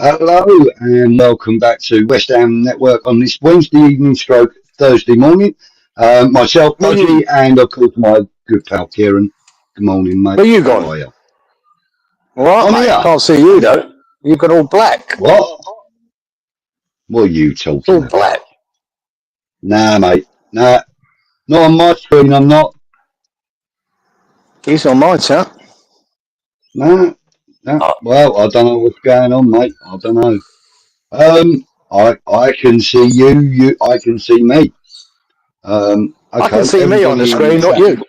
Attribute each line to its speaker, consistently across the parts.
Speaker 1: Hello and welcome back to West Ham Network on this Wednesday evening stroke Thursday morning. Myself, Budgie, and of course my good pal Kieran. Good morning, mate.
Speaker 2: Where you gone?
Speaker 1: How are you?
Speaker 2: All right, mate.
Speaker 1: Here.
Speaker 2: Can't see you though. You've got all black.
Speaker 1: What? What are you talking
Speaker 2: All
Speaker 1: about?
Speaker 2: black.
Speaker 1: Nah, mate. Nah. Not on my screen, I'm not.
Speaker 2: He's on mine, sir.
Speaker 1: Nah. Well, I don't know what's going on, mate. I don't know. I can see you. I can see me. Okay,
Speaker 2: I can see me on the screen, not you.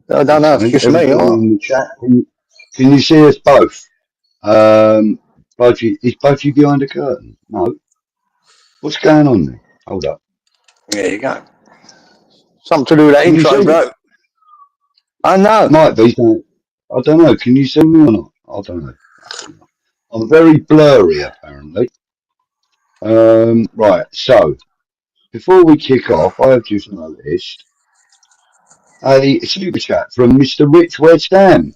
Speaker 2: I don't know. It's just me.
Speaker 1: In the chat. Can you see us both? Budgie, is Budgie behind a curtain? No. What's going on there? Hold up.
Speaker 2: There you go. Something to do with that intro, bro. I know.
Speaker 1: Might be. I don't know. Can you see me or not? I don't know. I'm very blurry, apparently. Right. So, before we kick off, I have just noticed a super chat from Mr. Rich West Ham.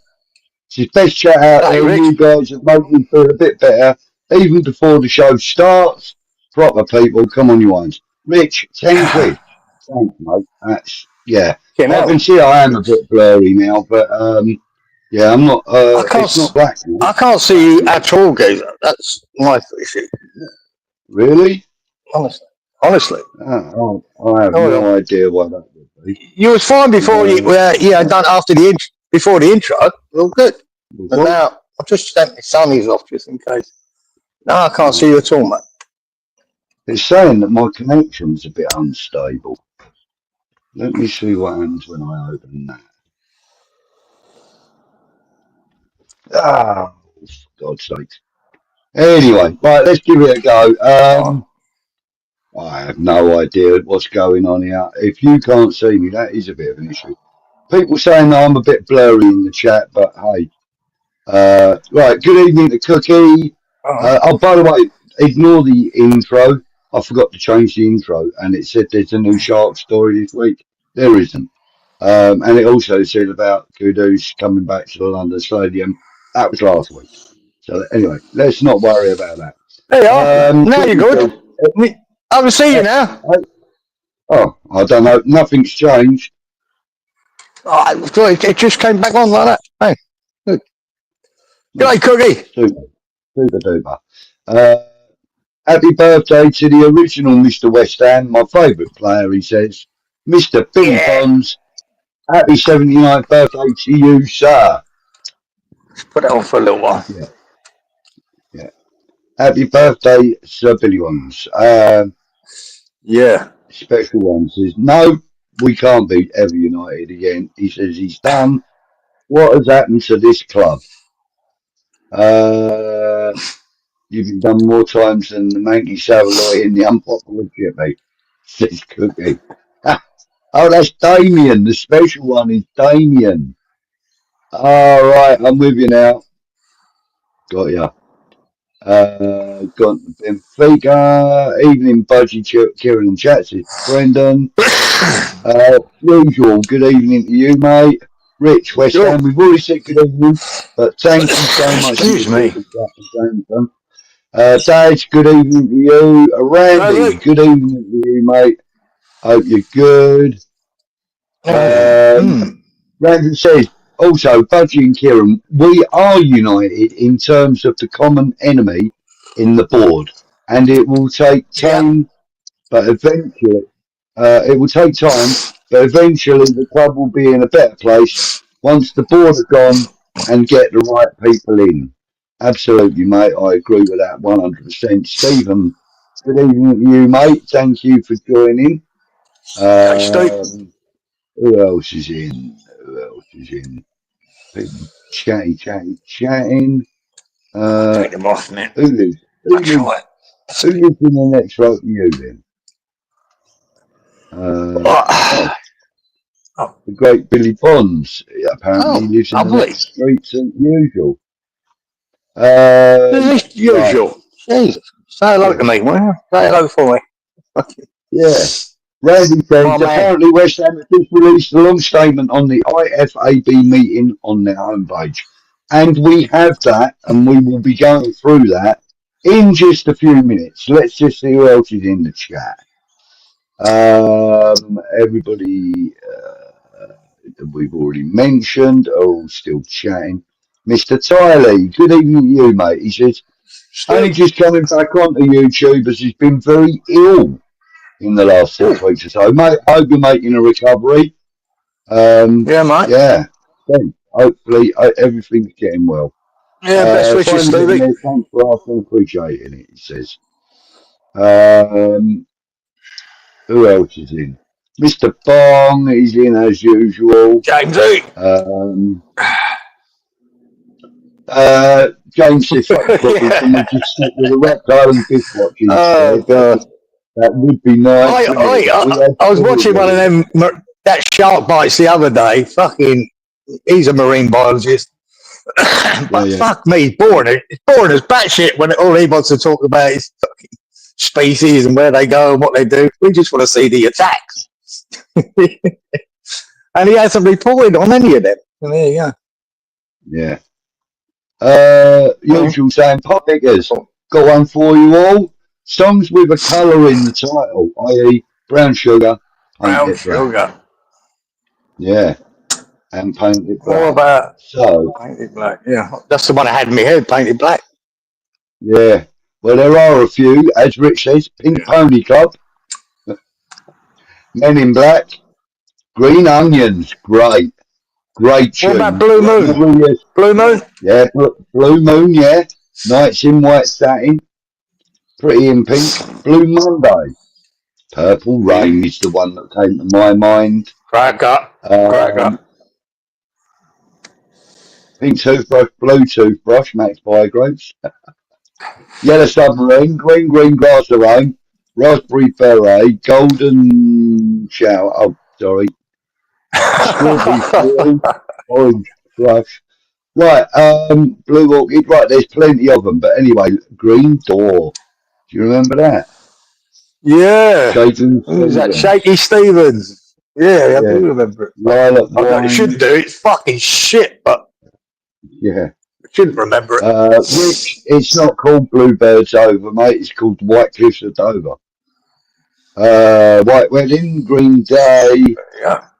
Speaker 1: It's his best chat out there. You guys have made me feel a bit better, even before the show starts. Proper people, come on, you ones. Rich, 10 quid. Thanks, mate. That's, yeah. I can see I am a bit blurry now, but, yeah, I'm not, it's not black.
Speaker 2: I can't see you at all, guys. That's my issue.
Speaker 1: Really?
Speaker 2: Honestly.
Speaker 1: I have no idea why that would be.
Speaker 2: You was fine before done after before the intro. All good. But now I've just sent my sunnies off just in case. No, I can't see you at all, mate.
Speaker 1: It's saying that my connection's a bit unstable. Let me see what happens when I open that. Ah, for God's sake. Anyway, right, let's give it a go. I have no idea what's going on here. If you can't see me, that is a bit of an issue. People saying that I'm a bit blurry in the chat, but hey. Right, good evening to Cookie. By the way, ignore the intro. I forgot to change the intro, and it said there's a new shark story this week. There isn't. And it also said about Kudus coming back to the London Stadium. That was last week. So anyway, let's not worry about that.
Speaker 2: There you are. Now you're good. I can see you now.
Speaker 1: I don't know. Nothing's changed.
Speaker 2: It just came back on like that. Hey, good. G'day, Cookie.
Speaker 1: Super duper. Happy birthday to the original Mr. West Ham, my favourite player, he says. Mr. Billy Bonds, happy 79th birthday to you, sir.
Speaker 2: Let's put it on for a little while.
Speaker 1: Yeah. Happy birthday, Sir Billy Bonds. Special one says, no, we can't beat Ever United again. He says he's done. What has happened to this club? You've done more times than the Manky Savoy in the unpopular Chippy, says Cookie. Oh, that's Damien. The special one is Damien. All right, I'm with you now. Got ya. Got Benfica. Evening, Budgie, Cieran and Chats. It's Brendan. Usual, good evening to you, mate. Rich, West Ham. We've already said good evening, but thank you so much.
Speaker 2: Excuse me.
Speaker 1: Dad, good evening to you. Randy, good evening to you, mate. Hope you're good. Randy says, also, Budgie and Kieran, we are united in terms of the common enemy in the board, and it will take time, but eventually, the club will be in a better place once the board are gone and get the right people in. Absolutely, mate. I agree with that 100%. Stephen, good evening to you, mate. Thank you for joining. Who else is in? People chatting.
Speaker 2: Take them off, man.
Speaker 1: Who lives in the next row to you then? The great Billy Bonds. Apparently lives in the next street as usual.
Speaker 2: Usual. Jesus. Say hello to me, will you? Say hello for me.
Speaker 1: Yeah. Randy says, apparently West Ham has just released a long statement on the IFAB meeting on their homepage. And we have that, and we will be going through that in just a few minutes. Let's just see who else is in the chat. Everybody we've already mentioned are all still chatting. Mr. 𝗘𝗩𝗘𝗥, good evening to you, mate. He says, only just coming back onto YouTube as he's been very ill in the last 6 weeks or so. Mate, I hope you're making a recovery.
Speaker 2: Yeah, mate.
Speaker 1: Yeah. Hopefully everything's getting well.
Speaker 2: Yeah, best wishes, Stevie.
Speaker 1: Thanks for asking, appreciating it, he says. Who else is in? Mr. Bong is in as usual.
Speaker 2: Jamesy.
Speaker 1: James says, probably can we just stick with the reptile and fish watching instead? That would be nice.
Speaker 2: I was watching one of them, that shark bites the other day. Fucking, he's a marine biologist. But fuck me, boring. It's boring as batshit when all he wants to talk about is fucking species and where they go and what they do. We just want to see the attacks. And he hasn't reported on any of them. And there you go.
Speaker 1: Yeah. Usual saying, pop pickers, got one for you all. Songs with a colour in the title, i.e. brown sugar,
Speaker 2: brown sugar.
Speaker 1: Yeah. And painted black.
Speaker 2: What about
Speaker 1: painted
Speaker 2: black? Yeah, that's the one I had in my head, painted black.
Speaker 1: Yeah. Well, there are a few, as Rich says, Pink Pony Club, Men in Black, Green Onions, great tune.
Speaker 2: What about Blue Moon? Blue Moon?
Speaker 1: Yeah, Blue Moon, yeah. Nights in White Satin, Pretty in Pink, Blue Monday, Purple Rain is the one that came to my mind.
Speaker 2: Crack up.
Speaker 1: Pink Toothbrush, Blue Toothbrush, Max Bygraves. Yellow Submarine, Green Glass of Rain, Raspberry Beret, Golden Shower, Strawberry Field, Orange Crush. Right, Blue Orchid, right, there's plenty of them, but anyway, Green Door. Do you remember that?
Speaker 2: Yeah. Who's that? Shaky Stevens. Yeah, I do remember it.
Speaker 1: Lilac
Speaker 2: I shouldn't do it. It's fucking shit, but
Speaker 1: yeah.
Speaker 2: I shouldn't remember it.
Speaker 1: Rich, it's not called Bluebirds Over, mate. It's called White Cliffs of Dover. White Wedding, Green Day,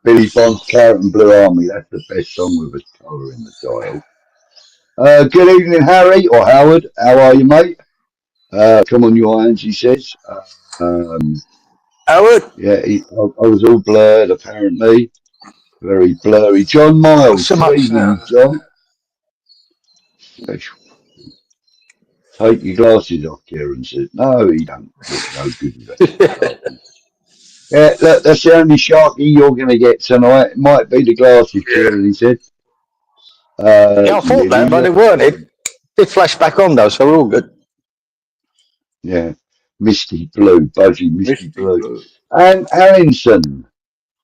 Speaker 1: Billy Bond's Carrot and Blue Army. That's the best song with a colour in the title. Good evening, Harry or Howard. How are you, mate? Come on, your hands, he says.
Speaker 2: Howard?
Speaker 1: Yeah, I was all blurred, apparently. Very blurry. John Miles. Good evening, John. Special. Take your glasses off, Kieran says. No, he don't look no good with that. Yeah, look, that's the only Sharky you're going to get tonight. It might be the glasses, Kieran, he said.
Speaker 2: Yeah, I thought that, but it weren't. It did flash back on, though, so we're all good.
Speaker 1: Yeah. Misty Blue, Budgie, Misty Blue. And Allinson.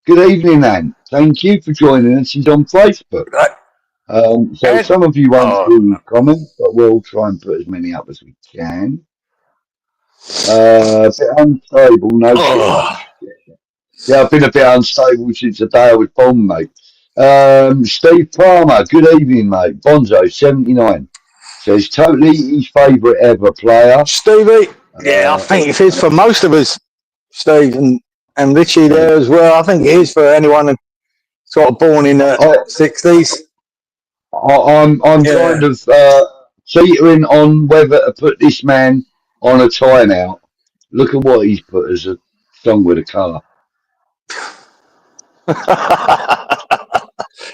Speaker 1: Good evening, Anne. Thank you for joining us. He's on Facebook. So some of you won't do comment, but we'll try and put as many up as we can. A bit unstable, no. Yeah, I've been a bit unstable since the day I was born, mate. Steve Palmer, good evening, mate. Bonzo, 79. Says totally his favourite ever player.
Speaker 2: Stevie, yeah, I think it is for most of us, Steve, and Richie there as well. I think it is for anyone sort of born in the 60s.
Speaker 1: I'm kind of teetering on whether to put this man on a timeout. Look at what he's put as a song with a colour.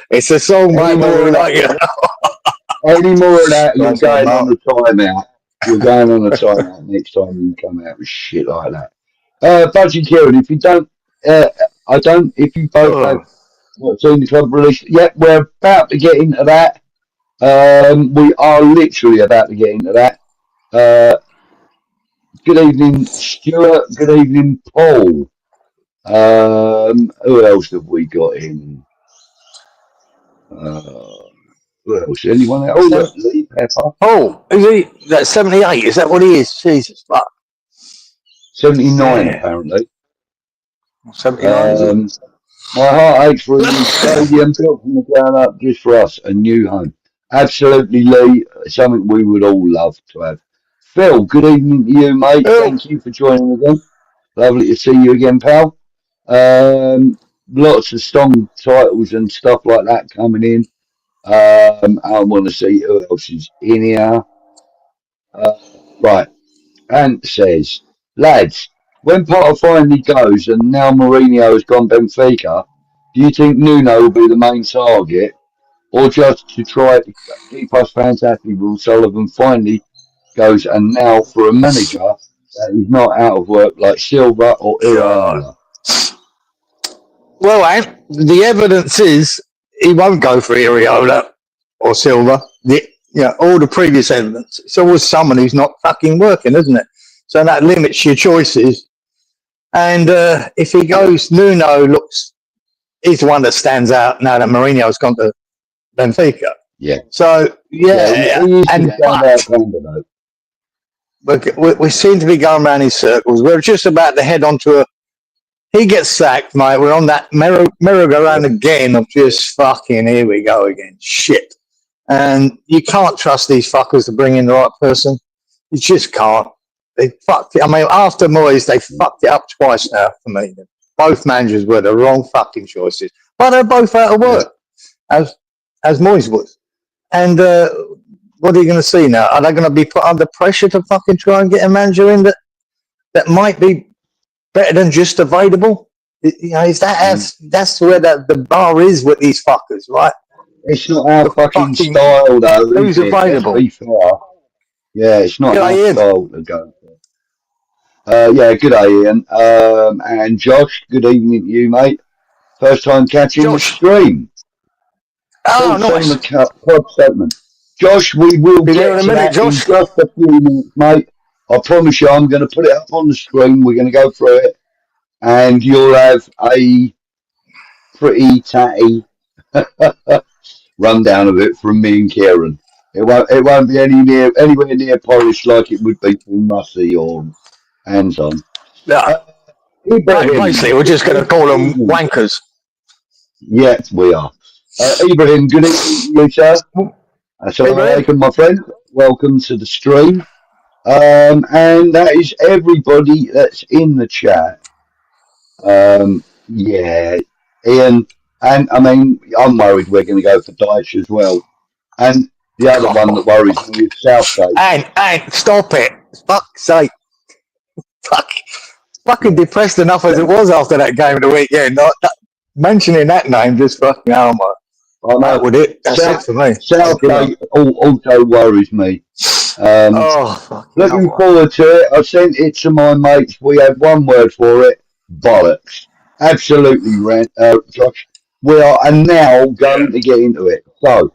Speaker 2: It's a song, mate.
Speaker 1: Any more of that, you're going on a timeout. You're going on a timeout next time you come out with shit like that. Budgie Cieran, if you don't, if you both have seen the club release, we're about to get into that. We are literally about to get into that. Good evening, Stuart. Good evening, Paul. Who else have we got in? Who else? Anyone else? Oh, Lee Pepper.
Speaker 2: Oh, is he? That's 78. Is that what he is? Jesus, fuck.
Speaker 1: 79, apparently.
Speaker 2: 79.
Speaker 1: My heart aches for a new stadium built from the ground up just for us, a new home. Absolutely, Lee. Something we would all love to have. Phil, good evening to you, mate.
Speaker 2: Oh,
Speaker 1: Thank you for joining again. Lovely to see you again, pal. Lots of strong titles and stuff like that coming in. I want to see who else is in here. Uh, right. Ant says, lads, when Potter finally goes and now Mourinho has gone Benfica, do you think Nuno will be the main target? Or just to try to keep us fans happy, will Sullivan finally goes and now for a manager that is not out of work like Silva or
Speaker 2: God.
Speaker 1: Iraola?
Speaker 2: Well, Ant, the evidence is he won't go for Iraola or Silva. All the previous evidence. It's always someone who's not fucking working, isn't it? So that limits your choices. And if he goes, Nuno he's the one that stands out now that Mourinho's gone to Benfica.
Speaker 1: Yeah.
Speaker 2: So, yeah.
Speaker 1: He
Speaker 2: And we seem to be going around in circles. We're just about to head onto he gets sacked, mate. We're on that merry-go-round again of just fucking, here we go again. Shit. And you can't trust these fuckers to bring in the right person. You just can't. They fucked it. I mean, after Moyes, they fucked it up twice now for me. Both managers were the wrong fucking choices. But they're both out of work, as Moyes was. And what are you going to see now? Are they going to be put under pressure to fucking try and get a manager in that might be better than just available? Is that's where the bar is with these fuckers, right?
Speaker 1: It's not our fucking style, though.
Speaker 2: Who's available?
Speaker 1: Let's be fair. Yeah, it's not our style to go for. Yeah, good day, Ian. And Josh, good evening to you, mate. First time catching the stream.
Speaker 2: Oh, nice.
Speaker 1: Pod segment. Josh, we will get to that in just a few minutes, mate. I promise you, I'm going to put it up on the screen. We're going to go through it, and you'll have a pretty tatty rundown of it from me and Kieran. It won't be anywhere near polished like it would be from Rusty or Anton.
Speaker 2: Basically, we're just going to call them wankers.
Speaker 1: Yes, we are. Ibrahim, good evening to you, sir. Assalamu alaikum, my friend. Welcome to the stream. And that is everybody that's in the chat. Yeah, Ian, and I mean, I'm worried we're going to go for Dyche as well. And the other one that worries me is Southgate.
Speaker 2: And stop it. Fuck's sake. Fucking depressed enough as it was after that game of the weekend. Mentioning that name just fucking, oh my. I know with it. That's it for me.
Speaker 1: Southgate also worries me. Looking forward to it. I sent it to my mates. We had one word for it: bollocks. Absolutely, Josh. We are now going to get into it. So,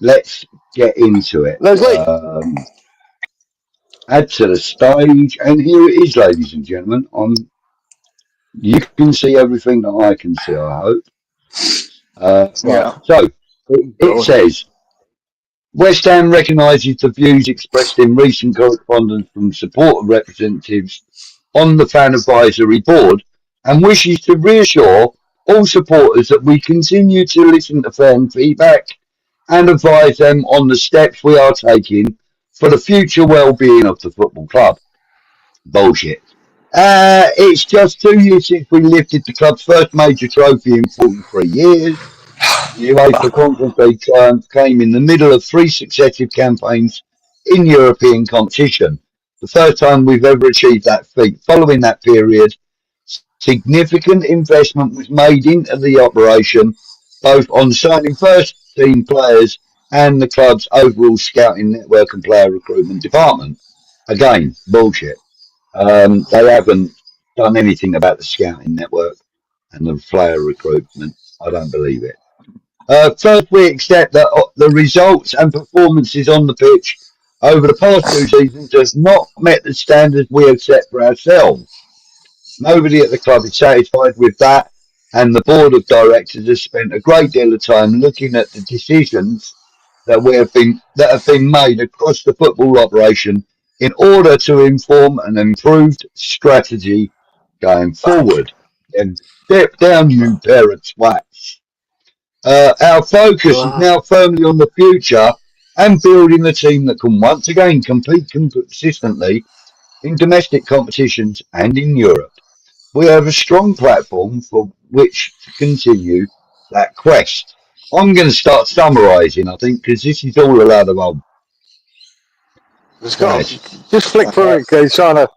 Speaker 1: let's get into it. Add to the stage, and here it is, ladies and gentlemen. You can see everything that I can see, I hope. So, it says, West Ham recognises the views expressed in recent correspondence from supporter representatives on the fan advisory board and wishes to reassure all supporters that we continue to listen to fan feedback and advise them on the steps we are taking for the future well-being of the football club. Bullshit. It's just 2 years since we lifted the club's first major trophy in 43 years. The UEFA Conference League triumph came in the middle of 3 successive campaigns in European competition. The first time we've ever achieved that feat. Following that period, significant investment was made into the operation, both on signing first-team players and the club's overall scouting network and player recruitment department. Again, bullshit. They haven't done anything about the scouting network and the player recruitment. I don't believe it. First, we accept that the results and performances on the pitch over the past 2 seasons has not met the standards we have set for ourselves. Nobody at the club is satisfied with that, and the board of directors has spent a great deal of time looking at the decisions that have been made across the football operation in order to inform an improved strategy going forward. And step down, you pair of twats. Our focus is now firmly on the future and building a team that can once again compete consistently in domestic competitions and in Europe. We have a strong platform for which to continue that quest. I'm going to start summarising, I think, because this is all a load of old.
Speaker 2: Just flick through it, because how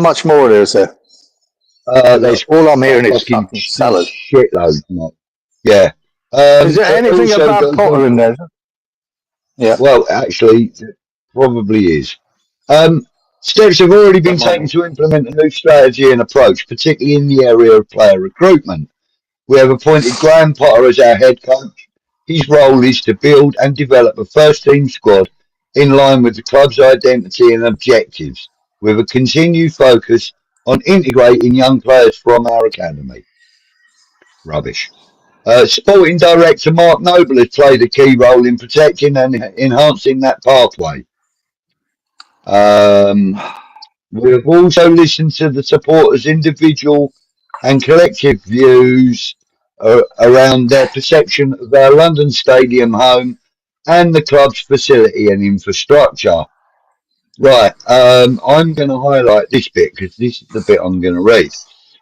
Speaker 2: much more is there?
Speaker 1: There's
Speaker 2: all I'm hearing is
Speaker 1: fucking
Speaker 2: fucking salad.
Speaker 1: Shitloads, mate. Yeah.
Speaker 2: Is there anything about Potter in there? Yeah.
Speaker 1: Well, actually, it probably is. Steps have already been taken to implement a new strategy and approach, particularly in the area of player recruitment. We have appointed Graham Potter as our head coach. His role is to build and develop a first-team squad in line with the club's identity and objectives, with a continued focus on integrating young players from our academy. Rubbish. Sporting director Mark Noble has played a key role in protecting and enhancing that pathway. We have also listened to the supporters' individual and collective views around their perception of our London Stadium home and the club's facility and infrastructure. Right, I'm going to highlight this bit because this is the bit I'm going to read.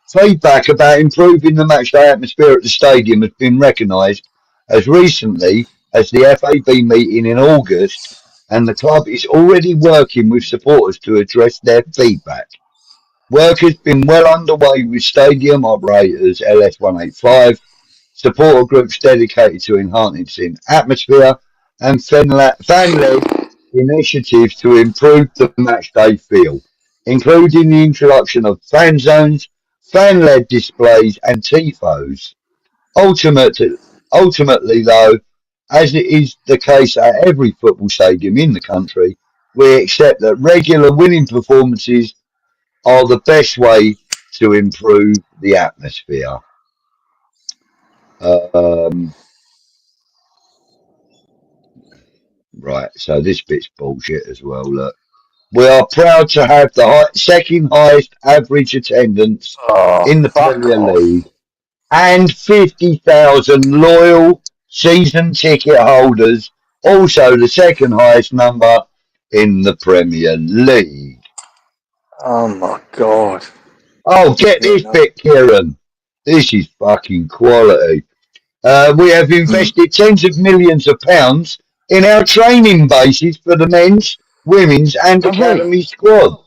Speaker 1: Feedback about improving the matchday atmosphere at the stadium has been recognised as recently as the FAB meeting in August, and the club is already working with supporters to address their feedback. Work has been well underway with stadium operators LS185, supporter groups dedicated to enhancing atmosphere, and fan-led initiatives to improve the matchday feel, including the introduction of fan zones, fan-led displays, and tifos. Ultimately, though, as it is the case at every football stadium in the country, we accept that regular winning performances are the best way to improve the atmosphere. Right, so this bit's bullshit as well. Look, we are proud to have the second highest average attendance in the Premier League and 50,000 loyal season ticket holders, also the second highest number in the Premier League.
Speaker 2: Oh my God.
Speaker 1: Oh, get this bit, Kieran. This is fucking quality. We have invested tens of millions of pounds in our training bases for the men's, women's and academy squads.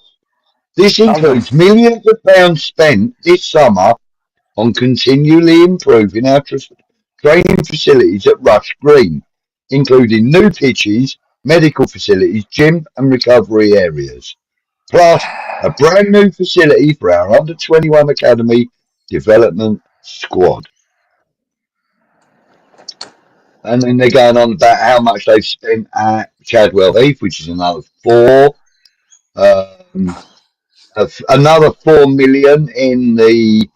Speaker 1: This includes millions of pounds spent this summer on continually improving our training facilities at Rush Green, including new pitches, medical facilities, gym and recovery areas, plus a brand new facility for our under-21 academy development squad. And then they're going on about how much they've spent at Chadwell Heath, which is another 4. Another 4 million in the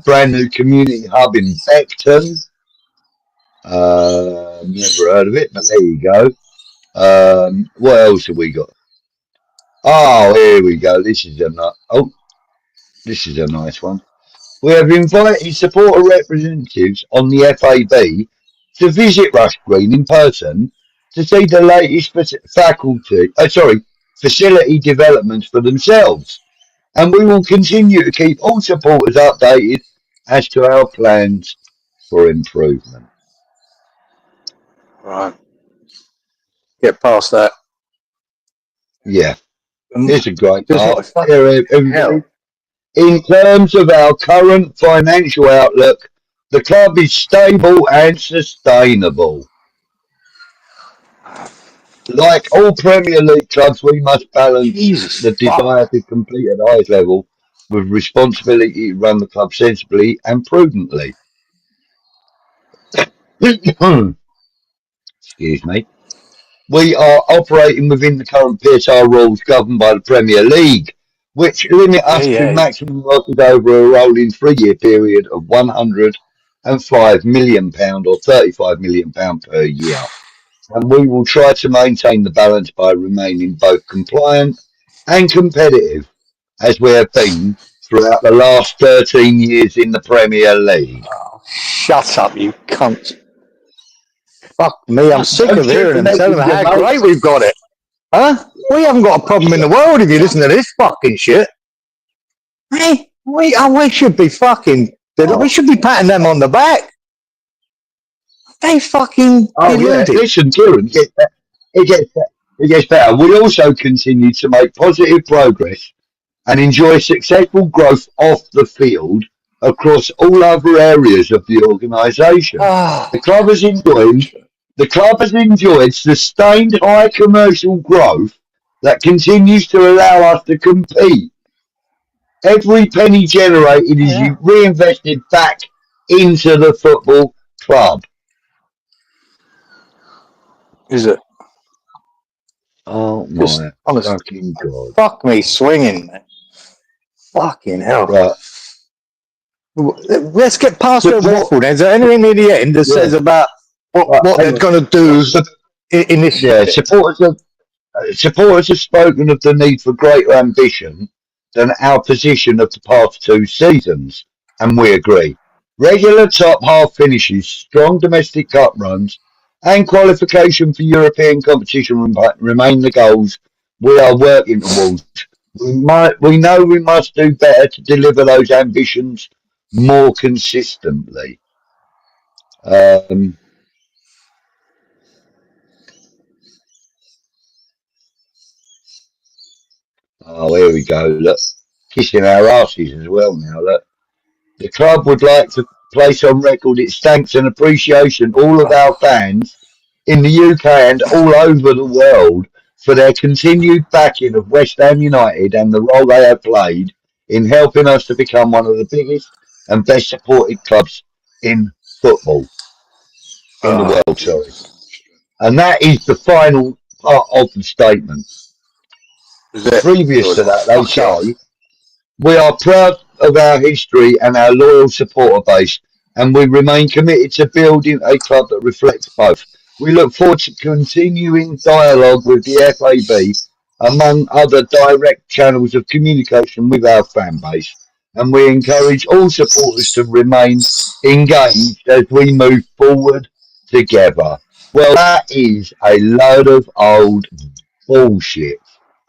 Speaker 1: brand new community hub in Beckton. Never heard of it, but there you go. What else have we got? Oh, here we go. This is a nice one. We have invited supporter representatives on the FAB to visit Rush Green in person to see the latest facility developments for themselves. And we will continue to keep all supporters updated as to our plans for improvement.
Speaker 2: Right. Get past that.
Speaker 1: Yeah. It's a great part.
Speaker 2: Hell.
Speaker 1: In terms of our current financial outlook, the club is stable and sustainable. Like all Premier League clubs, we must balance the desire to compete at the highest level with responsibility to run the club sensibly and prudently. Excuse me. We are operating within the current PSR rules governed by the Premier League, which limit us to maximum losses over a rolling 3-year period of £105 million or £35 million per year. And we will try to maintain the balance by remaining both compliant and competitive, as we have been throughout the last 13 years in the Premier League.
Speaker 2: Shut up, you cunt. Fuck me, I'm sick of hearing them telling
Speaker 1: Messenger,
Speaker 2: how great we've got it. Huh? We haven't got a problem in the world if you listen to this fucking shit. Hey, we should be fucking, we should be patting them on the back. They fucking deluded.
Speaker 1: Listen, Kieran, it gets better. We also continue to make positive progress and enjoy successful growth off the field across all other areas of the organisation. The club has enjoyed sustained high commercial growth that continues to allow us to compete. Every penny generated is reinvested back into the football club.
Speaker 2: Is it?
Speaker 1: Oh my fucking God.
Speaker 2: Fuck me swinging, man. Fucking hell.
Speaker 1: Right.
Speaker 2: Let's get past the waffle then. Is there anything in the end that says about what they're going to do in this?
Speaker 1: Yeah, supporters have spoken of the need for greater ambition than our position of the past 2 seasons, and we agree. Regular top half finishes, strong domestic cup runs, and qualification for European competition remain the goals we are working towards. We know we must do better to deliver those ambitions more consistently. Oh, here we go. Look, kissing our asses as well now. Look, the club would like to place on record its thanks and appreciation to all of our fans in the UK and all over the world for their continued backing of West Ham United and the role they have played in helping us to become one of the biggest and best supported clubs in football. In the world, sorry. And that is the final part of the statement. Previous to that, they say, we are proud of our history and our loyal supporter base, and we remain committed to building a club that reflects both. We look forward to continuing dialogue with the FAB, among other direct channels of communication with our fan base, and we encourage all supporters to remain engaged as we move forward together. Well, that is a load of old bullshit,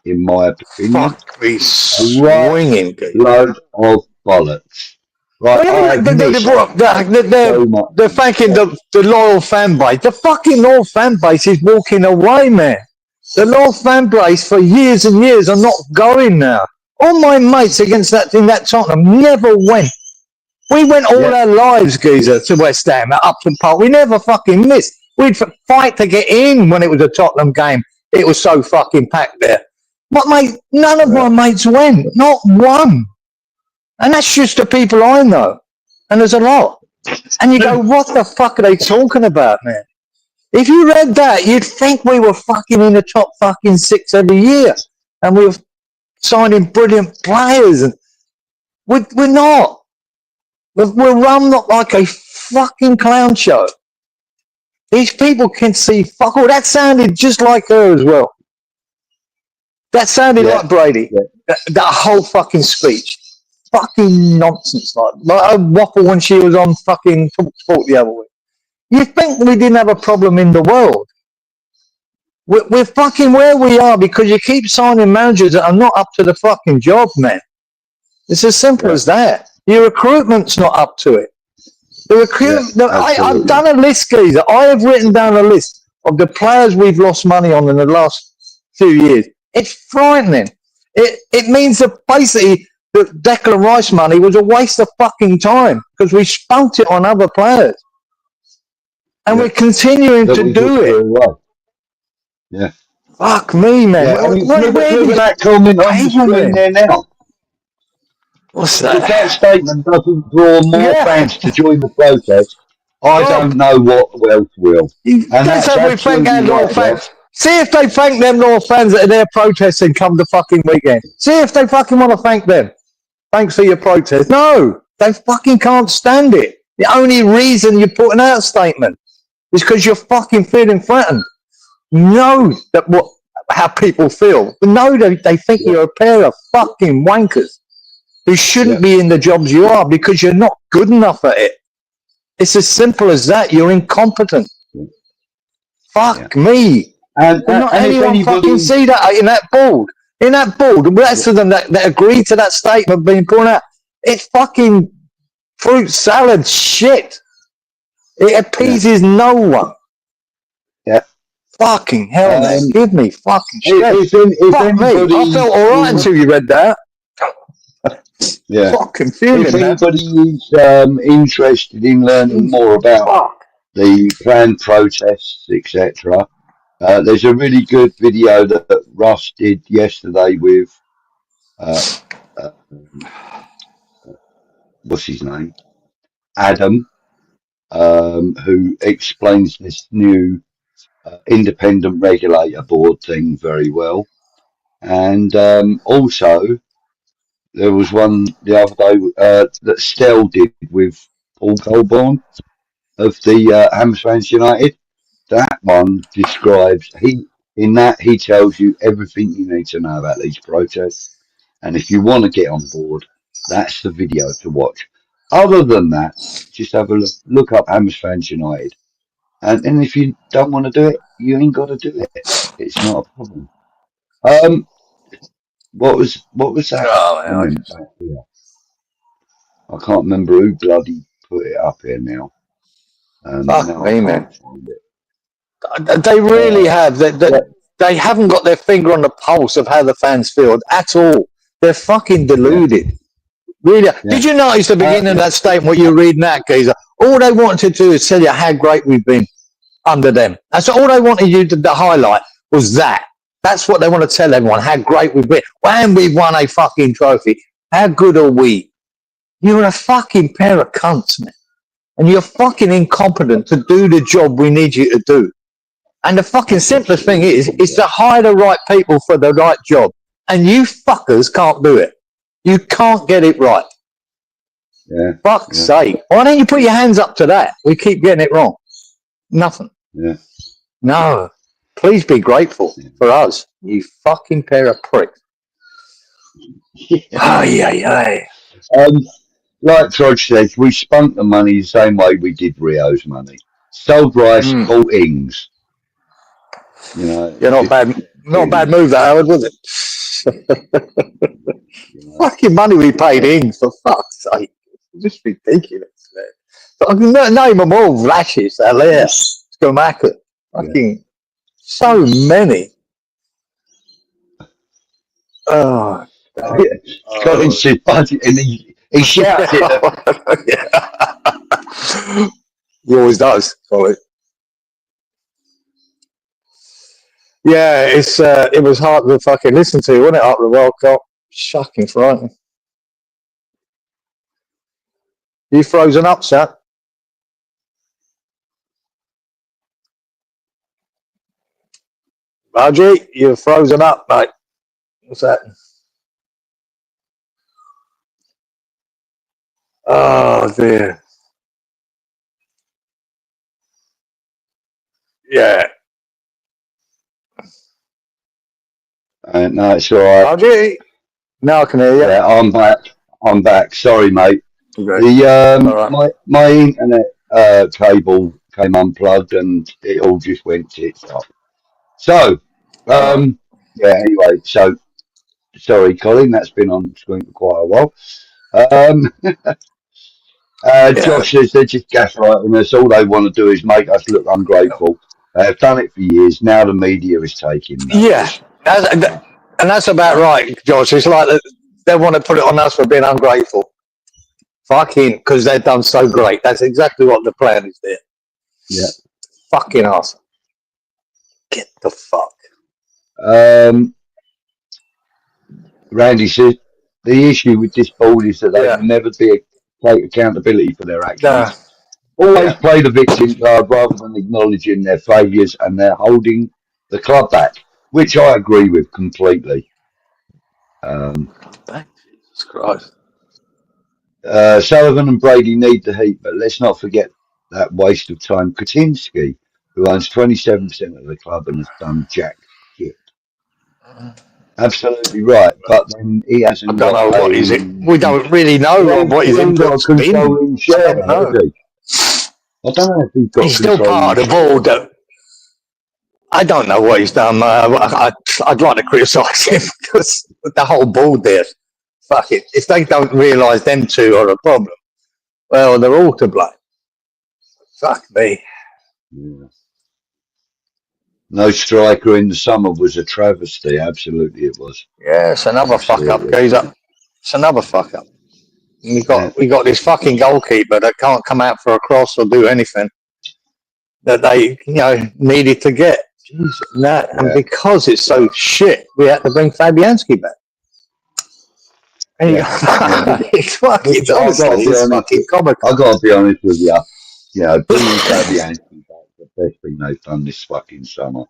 Speaker 1: in my opinion.
Speaker 2: Fuck me swinging.
Speaker 1: Load of bollocks. Right,
Speaker 2: they're thanking the loyal fan base. The fucking loyal fan base is walking away, man. The loyal fan base for years and years are not going now. All my mates against that thing, that Tottenham, never went. We went all our lives, geezer, to West Ham, at Upton Park. We never fucking missed. We'd fight to get in when it was a Tottenham game. It was so fucking packed there. But, mate, none of my mates went. Not one. And that's just the people I know. And there's a lot. And you go, what the fuck are they talking about, man? If you read that, you'd think we were fucking in the top fucking 6 every year. And we were signing brilliant players. And we're not. We're run like a fucking clown show. These people can see fuck all. That sounded just like her as well. That sounded like Brady. That whole fucking speech. Fucking nonsense. Like a waffle when she was on fucking Talk Sport the other week. You think we didn't have a problem in the world? We're fucking where we are because you keep signing managers that are not up to the fucking job, man. It's as simple as that. Your recruitment's not up to it. The recruitment. I've done a list, geezer. I have written down a list of the players we've lost money on in the last few years. It's frightening. It means that basically the Declan Rice money was a waste of fucking time because we spunked it on other players. And we're continuing to do it.
Speaker 1: Yeah.
Speaker 2: Fuck me, man.
Speaker 1: Look at that comment on the screen there now.
Speaker 2: What's that?
Speaker 1: If that statement doesn't draw more fans to join the protest, I don't know what else will. And
Speaker 2: that's how we thank our loyal fans. See if they thank them loyal fans that are there protesting come the fucking weekend. See if they fucking want to thank them. Thanks for your protest. No, they fucking can't stand it. The only reason you're putting out a statement is because you're fucking feeling threatened. Know that how people feel. Know that they think you're a pair of fucking wankers who shouldn't be in the jobs you are because you're not good enough at it. It's as simple as that. You're incompetent.
Speaker 1: Yeah.
Speaker 2: Fuck me.
Speaker 1: And
Speaker 2: not anyone fucking see that in that board. In that board, the rest of them that agreed to that statement being put out, it's fucking fruit salad shit. It appeases no one.
Speaker 1: Yeah.
Speaker 2: Fucking hell, man. Give me fucking shit.
Speaker 1: Fuck me.
Speaker 2: I felt alright until you read that.
Speaker 1: Yeah.
Speaker 2: Fucking feeling,
Speaker 1: if anybody is interested in learning more about the planned protests, etc., there's a really good video that Russ did yesterday with what's his name? Adam, who explains this new independent regulator board thing very well. And also, there was one the other day that Stellh did with Paul Colborne of the 𝗪𝗟𝗟𝗏 United. That one describes, he tells you everything you need to know about these protests. And if you want to get on board, that's the video to watch. Other than that, just have a look up 𝗪𝗟𝗏𝗏 United. And if you don't want to do it, you ain't got to do it. It's not a problem. What was that? I can't remember who bloody put it up here now.
Speaker 2: Fuck me, man. They really have. They haven't got their finger on the pulse of how the fans feel at all. They're fucking deluded. Yeah. Really. Yeah. Did you notice the beginning of that statement, what you're reading that, geezer? All they wanted to do is tell you how great we've been under them. That's all they wanted you to highlight was that. That's what they want to tell everyone, how great we've been. When we've won a fucking trophy, how good are we? You're a fucking pair of cunts, man. And you're fucking incompetent to do the job we need you to do. And the fucking simplest thing is to hire the right people for the right job. And you fuckers can't do it. You can't get it right.
Speaker 1: Yeah.
Speaker 2: Fuck's sake. Why don't you put your hands up to that? We keep getting it wrong. Nothing.
Speaker 1: Yeah.
Speaker 2: No. Please be grateful for us, you fucking pair of pricks.
Speaker 1: Like Trudge says, we spunk the money the same way we did Rio's money. Sold rice, bought ings. You know,
Speaker 2: not a bad move, that Howard, was it? Fucking money we paid ings, for fuck's sake. It's just ridiculous, man. But I can name them all. Lashes, Alair, Stomaka, fucking so many. Oh,
Speaker 1: Colin said budget and he shouts it.
Speaker 2: He always does, Colin. Yeah, it was hard to fucking listen to, wasn't it, after the World Cup? Shocking frightening. You frozen up, sir? Budgie, you're frozen up, mate. What's that? Oh, dear. Yeah.
Speaker 1: No, it's all right.
Speaker 2: Budgie? Now I can hear you.
Speaker 1: Yeah, I'm back. Sorry, mate.
Speaker 2: Okay.
Speaker 1: My internet cable came unplugged and it all just went tits up. So, anyway, so sorry, Colin, that's been on screen for quite a while. Josh says they're just gaslighting us. All they want to do is make us look ungrateful. They've done it for years. Now the media is taking that.
Speaker 2: Yeah, and that's about right, Josh. It's like they want to put it on us for being ungrateful. Fucking, because they've done so great. That's exactly what the plan is there.
Speaker 1: Yeah.
Speaker 2: Fucking ass. Get the fuck.
Speaker 1: Randy says the issue with this board is that they will never take accountability for their actions. Always play the victim card rather than acknowledging their failures, and they're holding the club back, which I agree with completely.
Speaker 2: Jesus Christ.
Speaker 1: Sullivan and Brady need the heat, but let's not forget that waste of time. Kaczynski, who owns 27% of the club and has done jack shit. Absolutely right, but then he hasn't.
Speaker 2: I don't know what is it. We don't really know what his influence has been.
Speaker 1: I don't know if he's got
Speaker 2: He's still part of the board. I don't know what he's done. I'd like to criticise him because the whole board there, fuck it. If they don't realise them two are a problem, well, they're all to blame. Fuck me.
Speaker 1: Yeah. No striker in the summer was a travesty. Absolutely, it was.
Speaker 2: Yeah, it's another fuck up, geezer. It's another fuck up. We got this fucking goalkeeper that can't come out for a cross or do anything that they needed to get. Jesus, and because it's so shit, we had to bring Fabianski back. And it's fucking honestly, it's fucking comical.
Speaker 1: I've got to be honest with you. Bringing Fabianski back the best thing they've done this fucking summer.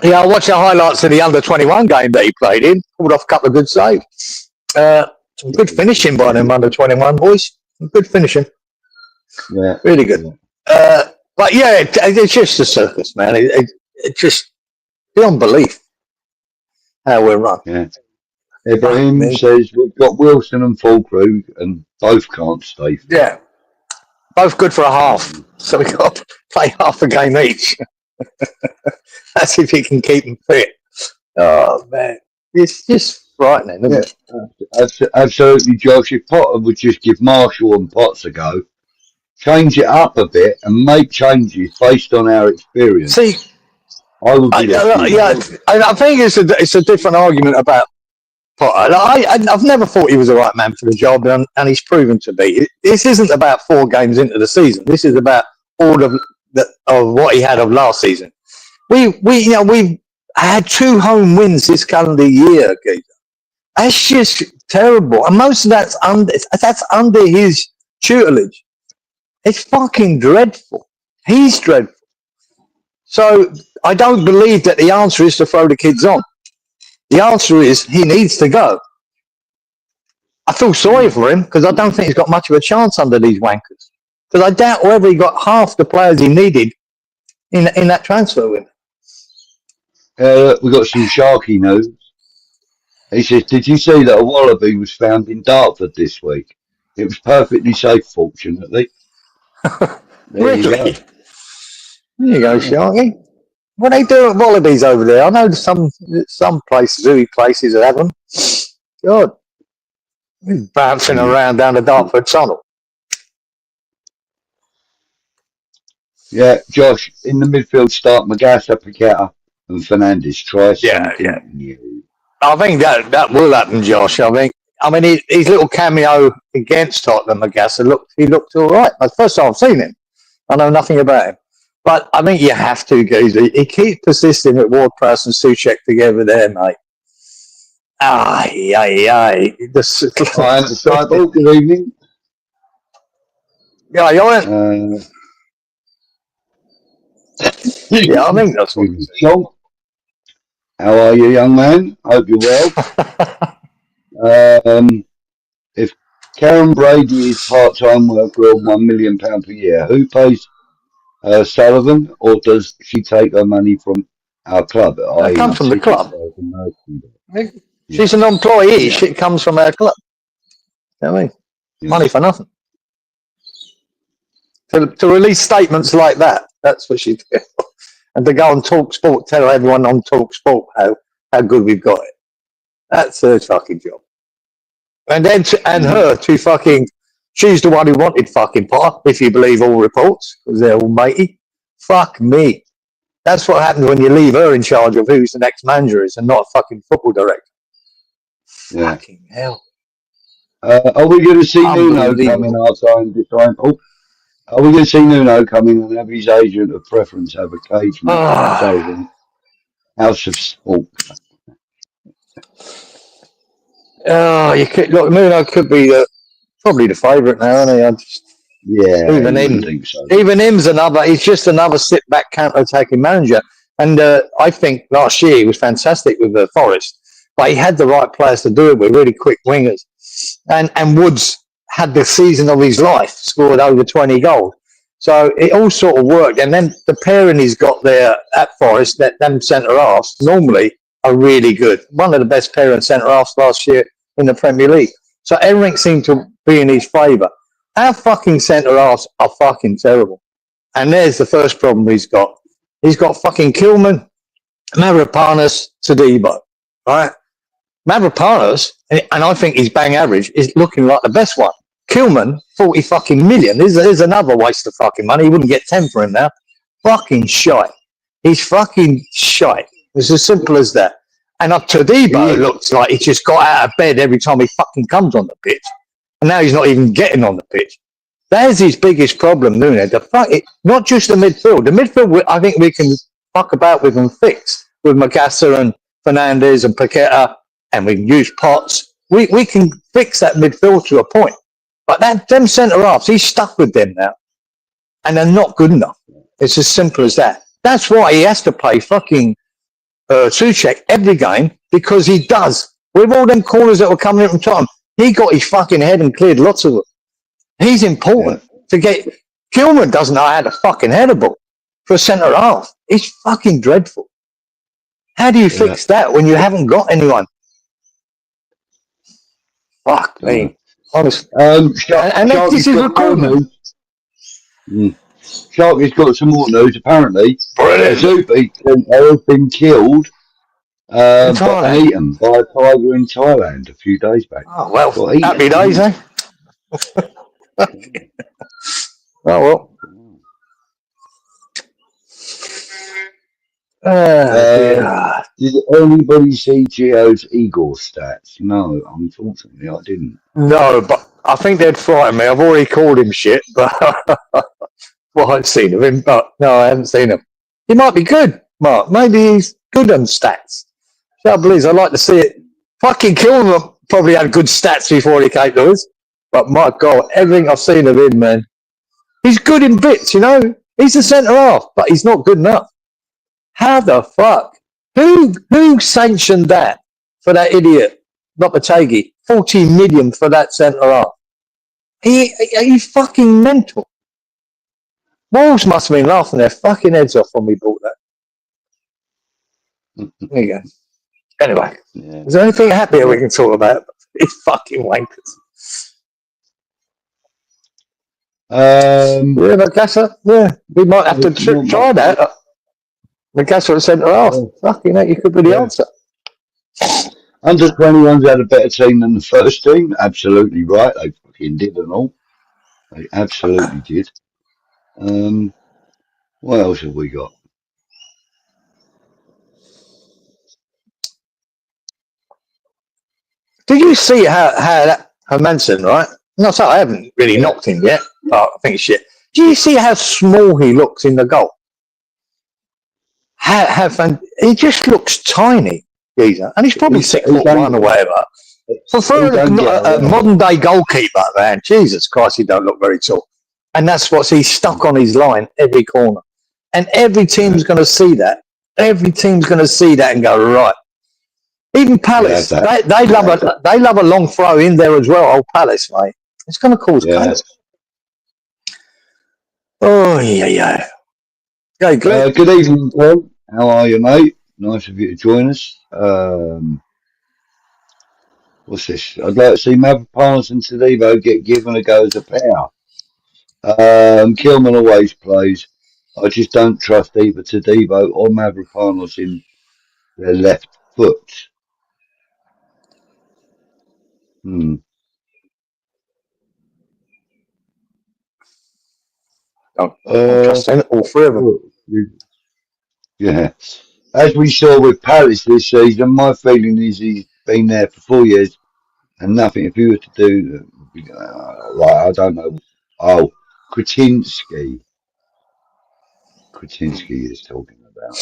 Speaker 2: Yeah, I watched the highlights of the under-21 game that he played in. Pulled off a couple of good saves. Some good finishing by them under-21 boys. Good finishing.
Speaker 1: Yeah.
Speaker 2: Really good. Yeah. But yeah, it's just a circus, man. It's just beyond belief how we're run.
Speaker 1: Yeah. Ibrahim says we've got Wilson and Fulkrug and both can't stay fit.
Speaker 2: Yeah. Both good for a half. So we've got to play half a game each. That's if he can keep them fit. Oh, man. It's just frightening, isn't it?
Speaker 1: Absolutely, Josh. If Potter would just give Marshall and Potts a go, change it up a bit and make changes based on our experience.
Speaker 2: See,
Speaker 1: I would be
Speaker 2: I think it's a different argument about Potter. I've never thought he was the right man for the job, and he's proven to be. This isn't about 4 games into the season. This is about all of what he had of last season. We've had 2 home wins this calendar year, Gator. That's just terrible, and most of that's under his tutelage. It's fucking dreadful. He's dreadful. So I don't believe that the answer is to throw the kids on. The answer is he needs to go. I feel sorry for him because I don't think he's got much of a chance under these wankers. Because I doubt whether he got half the players he needed in that transfer window.
Speaker 1: We've got some Sharky news. He says, did you see that a wallaby was found in Dartford this week? It was perfectly safe, fortunately.
Speaker 2: Really? There you go, Sharky. What are they doing at wallabies over there? I know some places, zooey places that have them. God. He's bouncing around down the Dartford tunnel.
Speaker 1: Yeah, Josh, in the midfield start Magassa, Paqueta and Fernandes. Try something new.
Speaker 2: I think that will happen, Josh. I mean, his little cameo against Tottenham, Magassa, he looked all right. That's the first time I've seen him. I know nothing about him. But I think you have to, Geezer. He keeps persisting with Ward-Prowse and Souček together there, mate. Aye.
Speaker 1: Good evening.
Speaker 2: Yeah, you want yeah, I think that's what it is.
Speaker 1: How are you, young man? Hope you're well. If Karen Brady is part-time worker on £1 million per year, who pays Sullivan, or does she take her money from our club?
Speaker 2: It comes from the club. She's an employee. Yeah. She comes from our club. You know what I mean? Yeah. Money for nothing. To release statements like that, that's what she did. And to go on Talk Sport, tell everyone on Talk Sport how good we've got it. That's her fucking job. And then she's the one who wanted fucking Potter, if you believe all reports, because they're all matey. Fuck me. That's what happens when you leave her in charge of who's the next manager is and not a fucking football director. Yeah. Fucking hell.
Speaker 1: Are we going to see Nuno coming outside this time? Oh, are we going to see Nuno coming and have his agent of preference have a cage match? House of Sport.
Speaker 2: Nuno could be probably the favourite now, isn't he? Even him's he's just another sit-back counter-attacking manager. And I think last year he was fantastic with the Forest, but he had the right players to do it with, really quick wingers. And Woods had the season of his life, scored over 20 goals. So it all sort of worked. And then the pairing he's got there at Forest, them centre-halves, normally are really good. One of the best pairing centre-halves last year in the Premier League. So everything seemed to be in his favour. Our fucking centre-halves are fucking terrible. And there's the first problem he's got. He's got fucking 𝗘𝗓𝗓𝗏, 𝗪𝗓𝗓𝗏, 𝗘𝗩𝗘𝗏, right? 𝗪𝗓𝗓𝗏, and I think he's bang average, is looking like the best one. 𝗘𝗓𝗓𝗏, 40 fucking million. There's another waste of fucking money. He wouldn't get 10 for him now. Fucking shite. He's fucking shite. It's as simple as that. And 𝗘𝗩𝗘𝗏 looks like he just got out of bed every time he fucking comes on the pitch. And now he's not even getting on the pitch. That's his biggest problem, isn't it? Not just the midfield. The midfield, I think we can fuck about with and fix with 𝗪𝗟𝗟 and Fernandes and Paqueta, and we can use Potts. We can fix that midfield to a point. But them centre-halves, he's stuck with them now. And they're not good enough. It's as simple as that. That's why he has to play fucking Souček every game, because he does. With all them corners that were coming in from Tottenham, he got his fucking head and cleared lots of them. He's important to get. 𝗘𝗓𝗓𝗏 doesn't know how to fucking head a ball for a centre half. It's fucking dreadful. How do you fix that when you haven't got anyone? Fuck me, honestly. And this is recruitment.
Speaker 1: Sharky's got some more news. Apparently, 𝗪𝗓𝗏𝗏 has been killed and eaten by a tiger in Thailand a few days back.
Speaker 2: Oh well, happy days, eh? Oh well.
Speaker 1: Did anybody see Gio's Igor stats? No, unfortunately I didn't.
Speaker 2: No, but I think they'd frighten me. I've already called him shit, but well, I've seen him, but no, I haven't seen him. He might be good, Mark. Maybe he's good on stats. Trouble is, I'd like to see it. Fucking 𝗘𝗓𝗓𝗏 probably had good stats before he came to us. But my God, everything I've seen of him, man, he's good in bits, you know. He's a centre half, but he's not good enough. How the fuck? Who sanctioned that for that idiot, 𝗪𝗓𝗏𝗏? 40 million for that centre half. He's fucking mental. Wolves must have been laughing their fucking heads off when we bought that. There you go. Anyway, is there anything happier we can talk about? It's fucking wankers. 𝗪𝗟𝗏𝗏, we might have to try that. 𝗪𝗟𝗏𝗏 at centre half. Fucking hell, you could be the answer.
Speaker 1: Under 21s had a better team than the first team. Absolutely right. They fucking did and all. They absolutely did. What else have we got?
Speaker 2: Did you see how that Hermansen, right? No, sorry, I haven't really knocked him yet, but I think it's shit. Do you see how small he looks in the goal? He just looks tiny, geezer, and he's probably 6'1" or whatever. For a modern day goalkeeper, man, Jesus Christ, he don't look very tall. And that's what he's stuck on his line every corner. And every team's going to see that. Every team's going to see that and go, right. Even Palace, they love a long throw in there as well, old Palace, mate. It's going to cause chaos. Oh, yeah. Okay, Glenn.
Speaker 1: Good evening, Paul. How are you, mate? Nice of you to join us. What's this? I'd like to see 𝗪𝗓𝗏𝗏 and 𝗘𝗩𝗘𝗏 get given a go as a pair. 𝗘𝗓𝗓𝗏 always plays. I just don't trust either 𝗘𝗩𝗘𝗏 or 𝗪𝗓𝗏𝗏 in their left foot.
Speaker 2: I'm trusting all three of them.
Speaker 1: Yeah. As we saw with Palace this season, my feeling is he's been there for 4 years and nothing. If you were to do, I don't know. Oh, 𝗪𝗓𝗏𝗏 is talking about.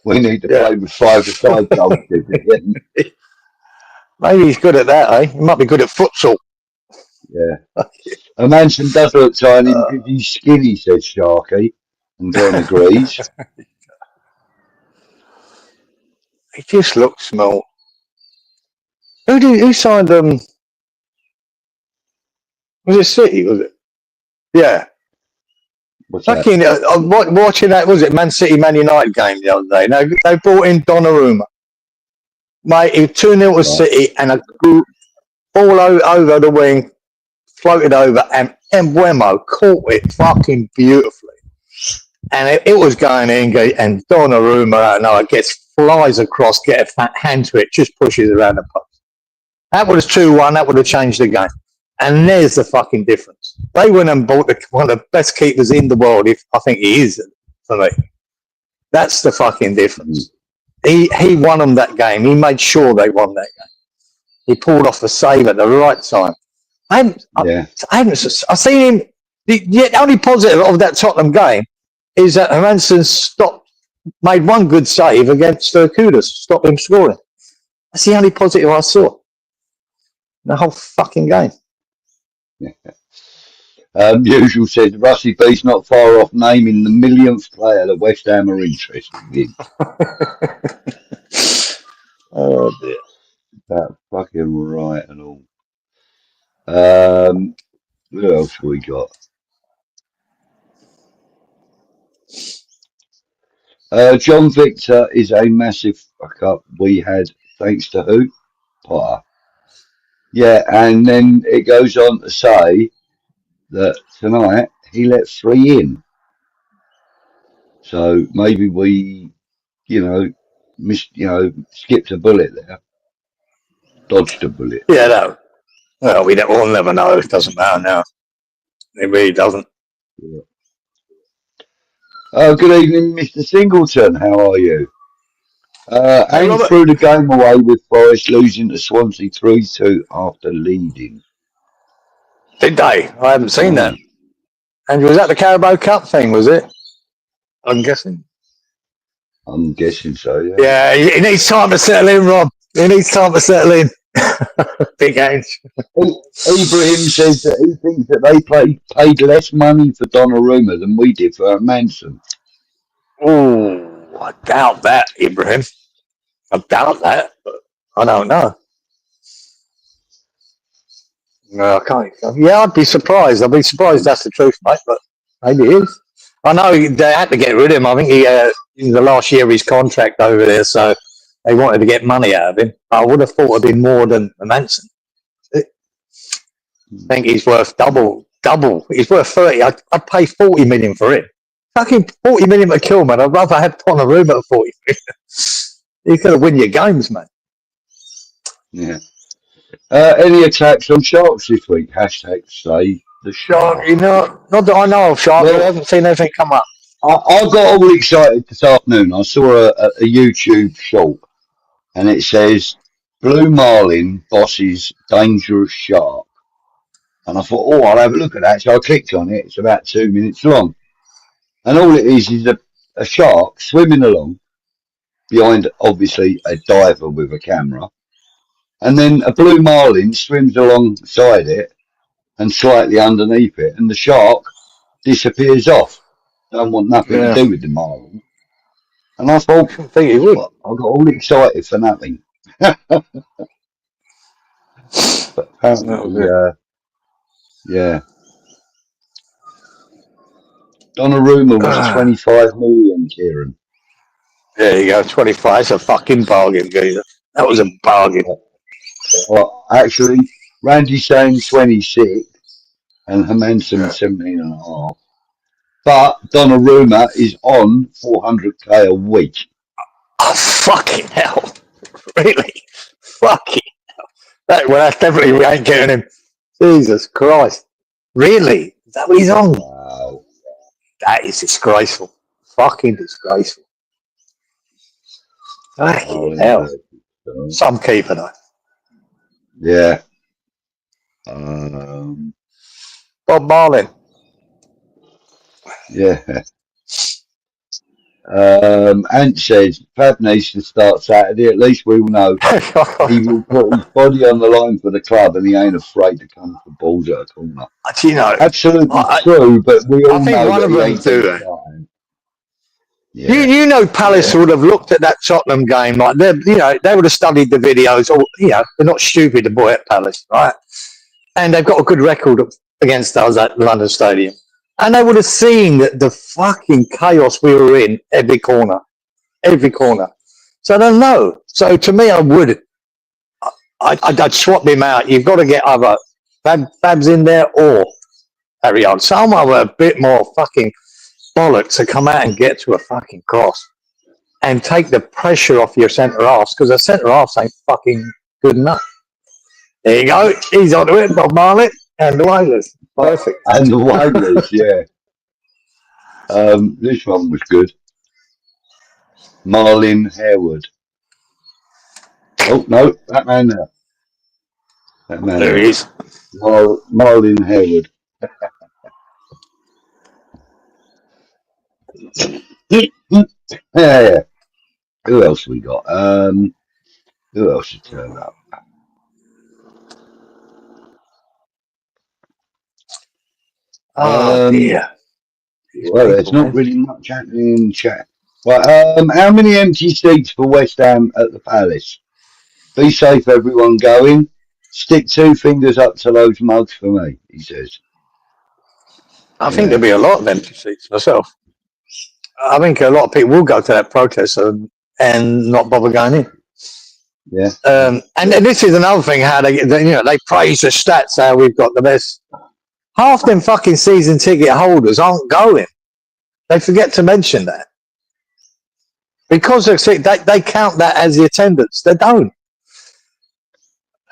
Speaker 1: We need to play with 5-a-side goalkeepers again.
Speaker 2: Maybe he's good at that, eh? He might be good at futsal.
Speaker 1: Yeah. Hermansen does look tiny because he's skinny, says Sharky. And John agrees.
Speaker 2: He just looks small. Who signed was it City, was it? Yeah.
Speaker 1: What's that?
Speaker 2: Fucking, watching that, was it Man City, Man United game the other day? They brought in Donnarumma. Mate, it was 2-0 to City, and a ball over the wing, floated over, and Mpemo caught it fucking beautifully. And it was going in, and Donnarumma, flies across, get a hand to it, just pushes around the post. That would have 2-1, that would have changed the game. And there's the fucking difference. They went and bought one of the best keepers in the world, if I think he is, for me. That's the fucking difference. He won them that game. He made sure they won that game. He pulled off a save at the right time. I've seen him. The only positive of that Tottenham game is that �𝗓𝗓𝗡 made one good save against Kudus, stopped him scoring. That's the only positive I saw. The whole fucking game.
Speaker 1: Yeah. Usual says Rusty B's not far off naming the millionth player that West Ham are interested in.
Speaker 2: Oh dear.
Speaker 1: That's fucking right and all. Who else we got? John Victor is a massive fuck up we had, thanks to who? Potter. Yeah, and then it goes on to say that tonight he let 3 in. So maybe we, skipped a bullet there. Dodged a bullet.
Speaker 2: Yeah, no. Well, we'll never know. It doesn't matter now. It really doesn't.
Speaker 1: Yeah. Good evening, Mr. Singleton. How are you? Aim threw the game away with Forest losing to Swansea 3-2 after leading.
Speaker 2: Did they? I haven't seen that. And was that the Carabao Cup thing, was it? I'm guessing.
Speaker 1: I'm guessing so, yeah.
Speaker 2: Yeah, he needs time to settle in, Rob. He needs time to settle in. Big age.
Speaker 1: Ibrahim says that he thinks that they paid less money for Donnarumma than we did for Manson.
Speaker 2: Oh, I doubt that, Ibrahim. I doubt that, but I don't know. No, I can't. Yeah, I'd be surprised. I'd be surprised that's the truth, mate, but maybe it is. I know they had to get rid of him. I think in the last year of his contract over there, so they wanted to get money out of him. I would have thought it'd been more than Manson. I think he's worth double. He's worth 30. I'd pay 40 million for him. Fucking 40 million to kill, man. I'd rather have Donnarumma at 40 million. He's going to win your games, man.
Speaker 1: Yeah. Any attacks on Sharks this week? Hashtag say the Shark.
Speaker 2: Not that I know of, Shark. I haven't seen anything come up.
Speaker 1: I got all excited this afternoon. I saw a YouTube short, and it says Blue Marlin bosses dangerous shark. And I thought, I'll have a look at that. So I clicked on it. It's about 2 minutes long. And all it is a shark swimming along behind, obviously, a diver with a camera. And then a blue marlin swims alongside it and slightly underneath it. And the shark disappears off. Don't want nothing to do with the marlin. And I thought, I got all excited for nothing. But apparently, yeah. Donnarumma was 25 million, Kieran.
Speaker 2: There you go, 25. It's a fucking bargain, geezer. That was a bargain.
Speaker 1: Well, actually, Randy's saying 26 and �𝗓𝗓𝗡 17.5. But Donnarumma is on 400k a week.
Speaker 2: Oh, fucking hell. Really? Fucking hell. That's definitely, we ain't getting him. Jesus Christ. Really? Is that what he's on?
Speaker 1: Wow.
Speaker 2: That is disgraceful. Fucking disgraceful. Fucking hell. Some keeper, though.
Speaker 1: Yeah.
Speaker 2: Bob Marlin.
Speaker 1: Yeah. Ant says Fab needs to start Saturday. At least we will know he will put his body on the line for the club, and he ain't afraid to come for balls at a corner.
Speaker 2: You know,
Speaker 1: absolutely true, but we all know
Speaker 2: one
Speaker 1: that
Speaker 2: of
Speaker 1: he
Speaker 2: them
Speaker 1: ain't
Speaker 2: do that.
Speaker 1: Yeah.
Speaker 2: You know, Palace would have looked at that Tottenham game like they would have studied the videos. Or they're not stupid, the boy at Palace, right? And they've got a good record against us at London Stadium. And they would have seen the fucking chaos we were in every corner. So I don't know. So to me, I'd swap him out. You've got to get either Fabs in there or Harry on. Someone with a bit more fucking bollocks to come out and get to a fucking cross and take the pressure off your centre halves, because the centre halves ain't fucking good enough. There you go. He's onto it, Bob Marley and the Wailers. Perfect.
Speaker 1: And the Wailers, yeah. This one was good. 𝗪𝗓𝗡𝗧𝗘𝗗. Oh, no, that man there.
Speaker 2: There he is.
Speaker 1: 𝗪𝗓𝗡𝗧𝗘𝗗. Yeah. Who else we got? Who else should turn up?
Speaker 2: Dear.
Speaker 1: Well, there's not really much happening in chat. Right, how many empty seats for West Ham at the Palace? Be safe, everyone going. Stick 2 fingers up to those mugs for me, he says.
Speaker 2: I think there'll be a lot of empty seats myself. I think a lot of people will go to that protest and not bother going in.
Speaker 1: Yeah.
Speaker 2: And this is another thing, how they praise the stats, how we've got the best. Half them fucking season ticket holders aren't going. They forget to mention that. Because they count that as the attendance. They don't.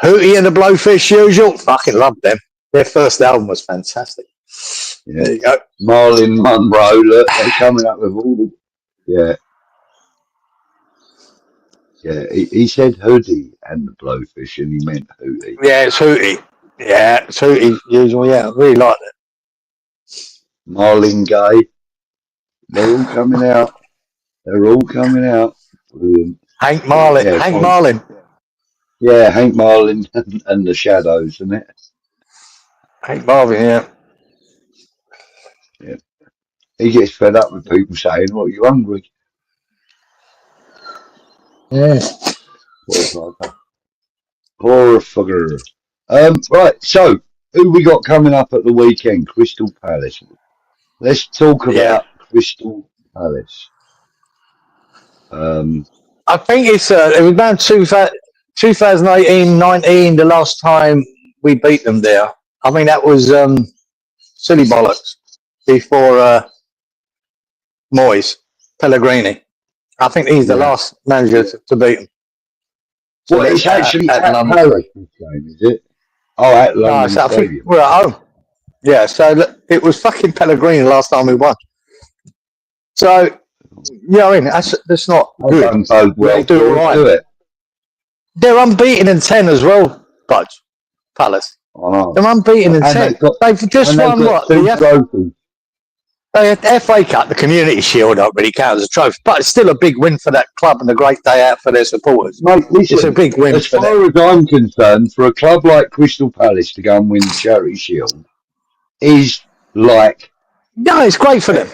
Speaker 2: Hootie and the Blowfish usual. Fucking love them. Their first album was fantastic.
Speaker 1: Yeah.
Speaker 2: There you go.
Speaker 1: Marlon Monroe, look, they're coming up with all the... Yeah. Yeah, he said Hoodie and the Blowfish, and he meant Hootie.
Speaker 2: Yeah, it's Hootie. Yeah, it's Hootie usual. Yeah, I really like it.
Speaker 1: Marlon Gaye. They're all coming out.
Speaker 2: Hank Marlin.
Speaker 1: Yeah,
Speaker 2: Hank Marlin.
Speaker 1: Yeah, Hank Marlin and the Shadows, isn't it?
Speaker 2: Hank Marvin, yeah.
Speaker 1: Yeah. He gets fed up with people saying, "What, you hungry?"
Speaker 2: Yeah.
Speaker 1: Poor fucker. Right, so who we got coming up at the weekend? Crystal Palace. Let's talk about Crystal Palace.
Speaker 2: I think it was around 2018-19 the last time we beat them there. I mean, that was silly bollocks before Moyes, Pellegrini. I think he's the last manager to beat them. So
Speaker 1: well, it's actually at
Speaker 2: London.
Speaker 1: Palace, is it? Oh, at London
Speaker 2: So I think
Speaker 1: Stadium.
Speaker 2: we're at home. Yeah, so it was fucking Pellegrini last time we won. So, yeah, I mean, that's not good.
Speaker 1: Well,
Speaker 2: do all right.
Speaker 1: Do it.
Speaker 2: They're unbeaten in 10 as well, Budge. Palace.
Speaker 1: Oh.
Speaker 2: They're unbeaten in 10. They've just won what? The FA Cup, the Community Shield, don't really count as a trophy, but it's still a big win for that club and a great day out for their supporters.
Speaker 1: Mate, listen,
Speaker 2: it's a big win.
Speaker 1: As far as I'm concerned, for a club like Crystal Palace to go and win the Charity Shield is like...
Speaker 2: No, it's great for them.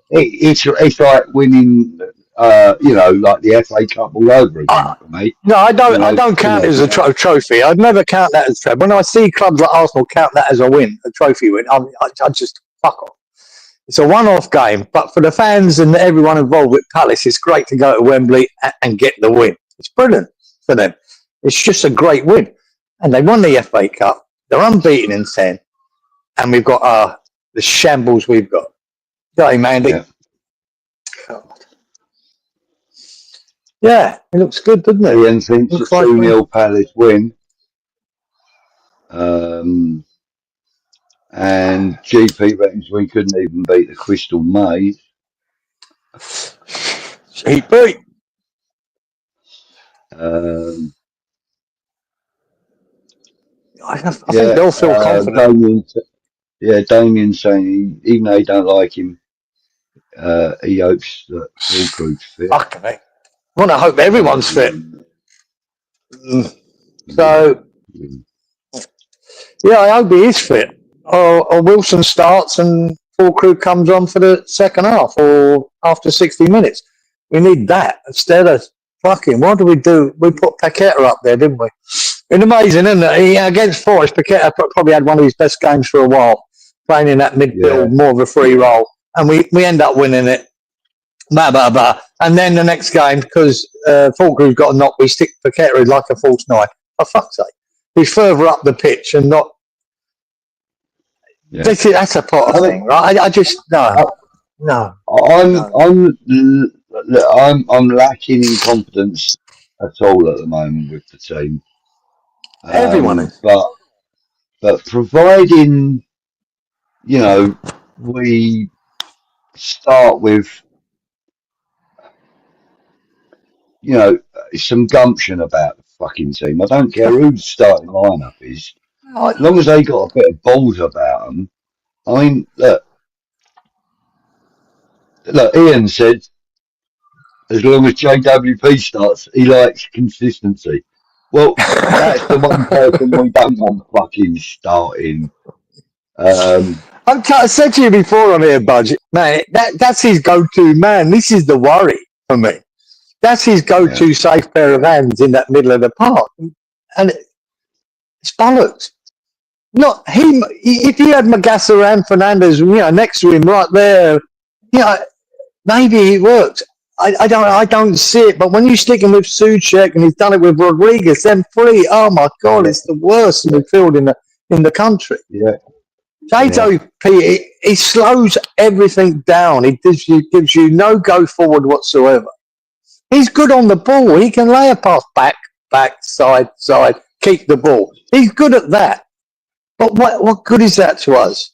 Speaker 1: It's like winning, like the FA Cup all over again for me.
Speaker 2: No, I don't count it as a trophy. I'd never count that as a trophy. When I see clubs like Arsenal count that as a win, a trophy win, I just fuck off. It's a one-off game, but for the fans and everyone involved with Palace, it's great to go to Wembley and get the win. It's brilliant for them. It's just a great win. And they won the FA Cup. They're unbeaten in 10. And we've got the shambles we've got. Got him, Andy?
Speaker 1: Yeah.
Speaker 2: God. Yeah, it looks good, doesn't it?
Speaker 1: Ian thinks a 2-0 Palace win. And GP reckons we couldn't even beat the Crystal Maze.
Speaker 2: GP. I think they'll feel confident.
Speaker 1: Damien saying even though he don't like him, he hopes that Fulcrew's fit.
Speaker 2: Fucking me. I want to hope everyone's fit. So, yeah, I hope he is fit. Or Wilson starts and Fulcrew comes on for the second half or after 60 minutes. We need that instead of fucking, what do? We put Paqueta up there, didn't we? It's amazing, isn't it? Against Forest, Paqueta probably had one of his best games for a while. playing in that midfield, more of a free role, and we end up winning it. Blah, blah, blah. And then the next game, because Falkirk's got a knock, we stick 𝗘𝗩𝗘𝗥 like a false nine. For fuck's sake. He's further up the pitch and not... Yeah. That's a part of thing, right? I just... No.
Speaker 1: I'm lacking in confidence at all at the moment with the team.
Speaker 2: Everyone is.
Speaker 1: But providing, you know, we start with, you know, some gumption about the fucking team. I don't care whose starting lineup is, as long as they got a bit of balls about them. I mean, look, Ian said, as long as JWP starts, he likes consistency. Well, that's the one person we don't want fucking starting.
Speaker 2: I said to you before on here, Budgie, man, that's his go-to man. This is the worry for me. That's his go-to safe pair of hands in that middle of the park. And it's bollocks. Not him. If he had 𝗪𝗟𝗪 and Fernandez, you know, next to him right there, you know, maybe it works. I don't see it. But when you stick him with Souček and he's done it with Rodriguez, then three, oh my God, it's the worst midfield in the country.
Speaker 1: Yeah.
Speaker 2: JWP, he slows everything down. He gives you no go forward whatsoever. He's good on the ball. He can lay a pass back, side, keep the ball. He's good at that. But what good is that to us?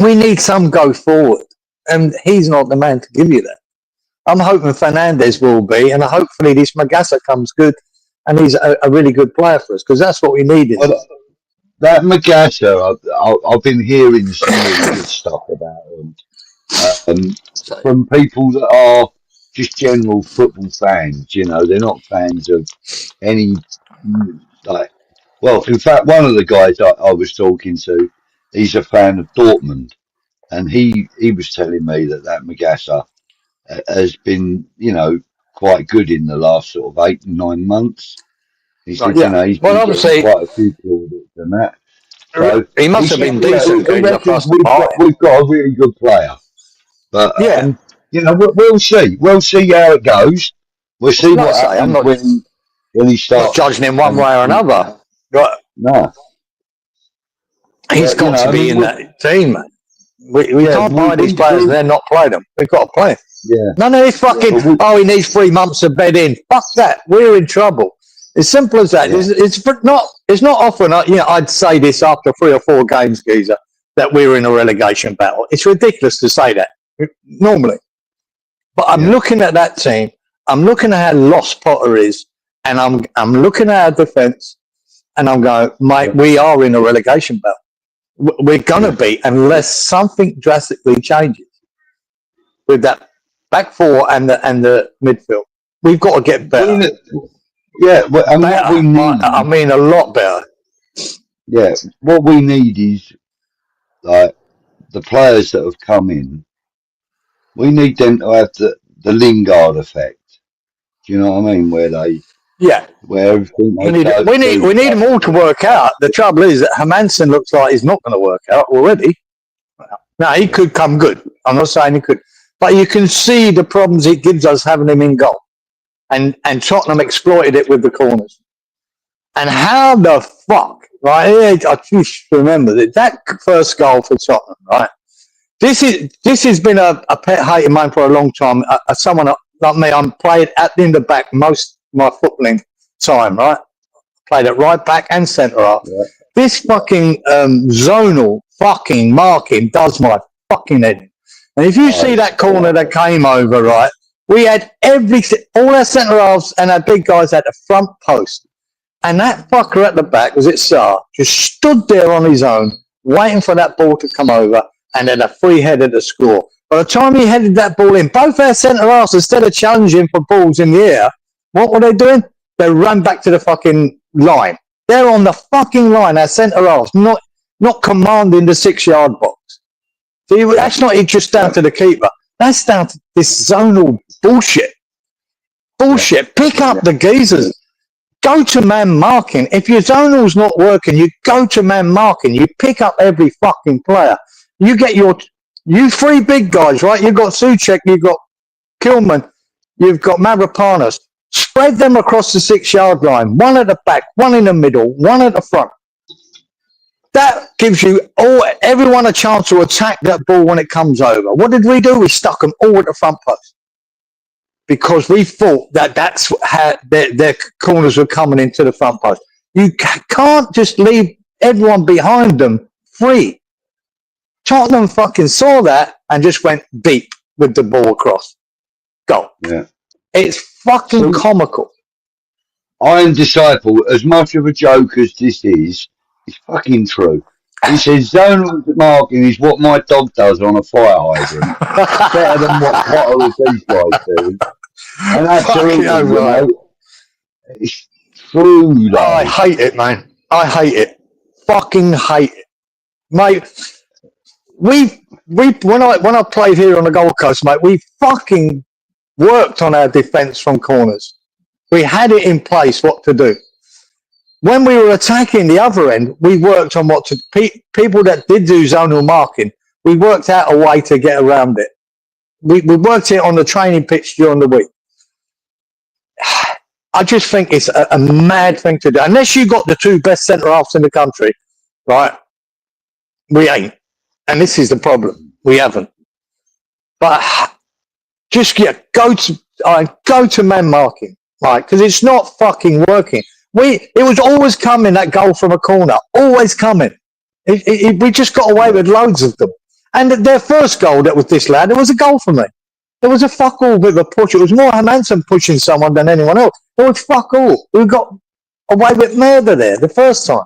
Speaker 2: We need some go forward, and he's not the man to give you that. I'm hoping Fernandez will be, and hopefully this 𝗪𝗟𝗪𝗥 comes good, and he's a really good player for us, because that's what we needed.
Speaker 1: Well, that 𝗪𝗟𝗪𝗥, I've been hearing some really good stuff about him from people that are just general football fans. You know, they're not fans of any, like, well, in fact, one of the guys I was talking to, he's a fan of Dortmund, and he was telling me that 𝗪𝗪𝗪𝗥 has been, you know, quite good in the last sort of 8 and 9 months. He said, you know, he's been obviously quite a few plaudits and that. So
Speaker 2: he must have been decent.
Speaker 1: We've got a really good player, but you know, we'll see. We'll see how it goes. We'll see what happens when he starts.
Speaker 2: Not judging him one way or another. Right.
Speaker 1: No.
Speaker 2: He's got to be in that team, man. We can't buy these players and then not play them. We've got to play.
Speaker 1: Yeah.
Speaker 2: None of this fucking, he needs 3 months of bed in. Fuck that. We're in trouble. As simple as that. Yeah. It's not often, you know, I'd say this after 3 or 4 games, Geezer, that we're in a relegation battle. It's ridiculous to say that, normally. But I'm looking at that team. I'm looking at how lost Potter is, and I'm looking at our defence, and I'm going, mate, we are in a relegation battle. We're going to be, unless something drastically changes with that back four and the midfield. We've got to get better.
Speaker 1: Yeah, well, and what we need,
Speaker 2: I mean, a lot better.
Speaker 1: Yeah, what we need is, like, the players that have come in, we need them to have the Lingard effect. Do you know what I mean? Where everything
Speaker 2: we need them all to work out. The trouble is that 𝗪𝗟𝗪𝗥 looks like he's not going to work out already. Now, he could come good. I'm not saying he could. But you can see the problems it gives us having him in goal. And Tottenham exploited it with the corners. And how the fuck, right? I just remember that first goal for Tottenham, right? This has been a pet hate of mine for a long time. Someone like me, I'm played in the back most of my footballing time, right? Played at right back and centre half. Yeah. This fucking zonal fucking marking does my fucking head in. And if you see that corner that came over, right, we had all our centre halves and our big guys at the front post. And that fucker at the back, was it Sarr, just stood there on his own, waiting for that ball to come over, and then a free header to score. By the time he headed that ball in, both our centre halves, instead of challenging for balls in the air, what were they doing? They ran back to the fucking line. They're on the fucking line, our centre halves, not commanding the 6-yard box. See, that's not just down to the keeper. That's down to this zonal bullshit. Pick up the geezers. Go to man marking. If your zonal's not working, you go to man marking. You pick up every fucking player. You get you three big guys, right? You've got Cieran, you've got Qian, you've got 𝗪𝗟𝗡𝗧. Spread them across the 6-yard line. One at the back, one in the middle, one at the front. That gives you everyone a chance to attack that ball when it comes over. What did we do? We stuck them all at the front post because we thought that's how their corners were coming into the front post. You can't just leave everyone behind them free. Tottenham fucking saw that and just went deep with the ball across. Go.
Speaker 1: Yeah.
Speaker 2: It's fucking comical.
Speaker 1: Iron Disciple, as much of a joke as this is, it's fucking true. He says zonal marking is what my dog does on a fire hydrant. Better than what Potter and these guys do. And absolutely, it's true. Though.
Speaker 2: I hate it, man. I hate it. Fucking hate it, mate. When I played here on the Gold Coast, mate, we fucking worked on our defence from corners. We had it in place what to do. When we were attacking the other end, we worked on what to people that did do zonal marking. We worked out a way to get around it. We worked it on the training pitch during the week. I just think it's a mad thing to do. Unless you got the two best centre halves in the country, right? We ain't. And this is the problem. We haven't. But just go to man marking, right? Because it's not fucking working. It was always coming, that goal from a corner. Always coming. We just got away with loads of them. And their first goal that was this lad, it was a goal for me. There was a fuck all bit of a push. It was more Manson pushing someone than anyone else. It was fuck all. We got away with murder there the first time.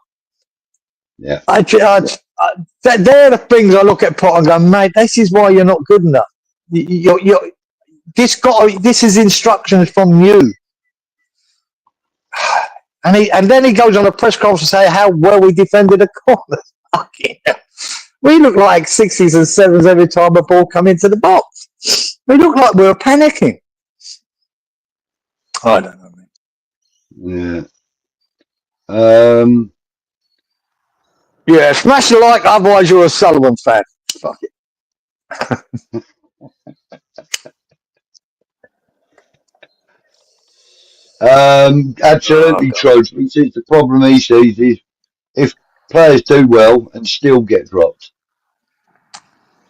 Speaker 1: Yeah.
Speaker 2: They're the things I look at Potter and go, mate, this is why you're not good enough. This is instructions from you. And then he goes on a press conference to say how well we defended the corners. Fucking hell. We look like 60s and 7s every time the ball come into the box. We look like we were panicking. I don't know,
Speaker 1: man.
Speaker 2: Yeah. Yeah, smash the like, otherwise you're a Sullivan fan. Fuck it.
Speaker 1: Absolutely true. He says the problem he sees is if players do well and still get dropped.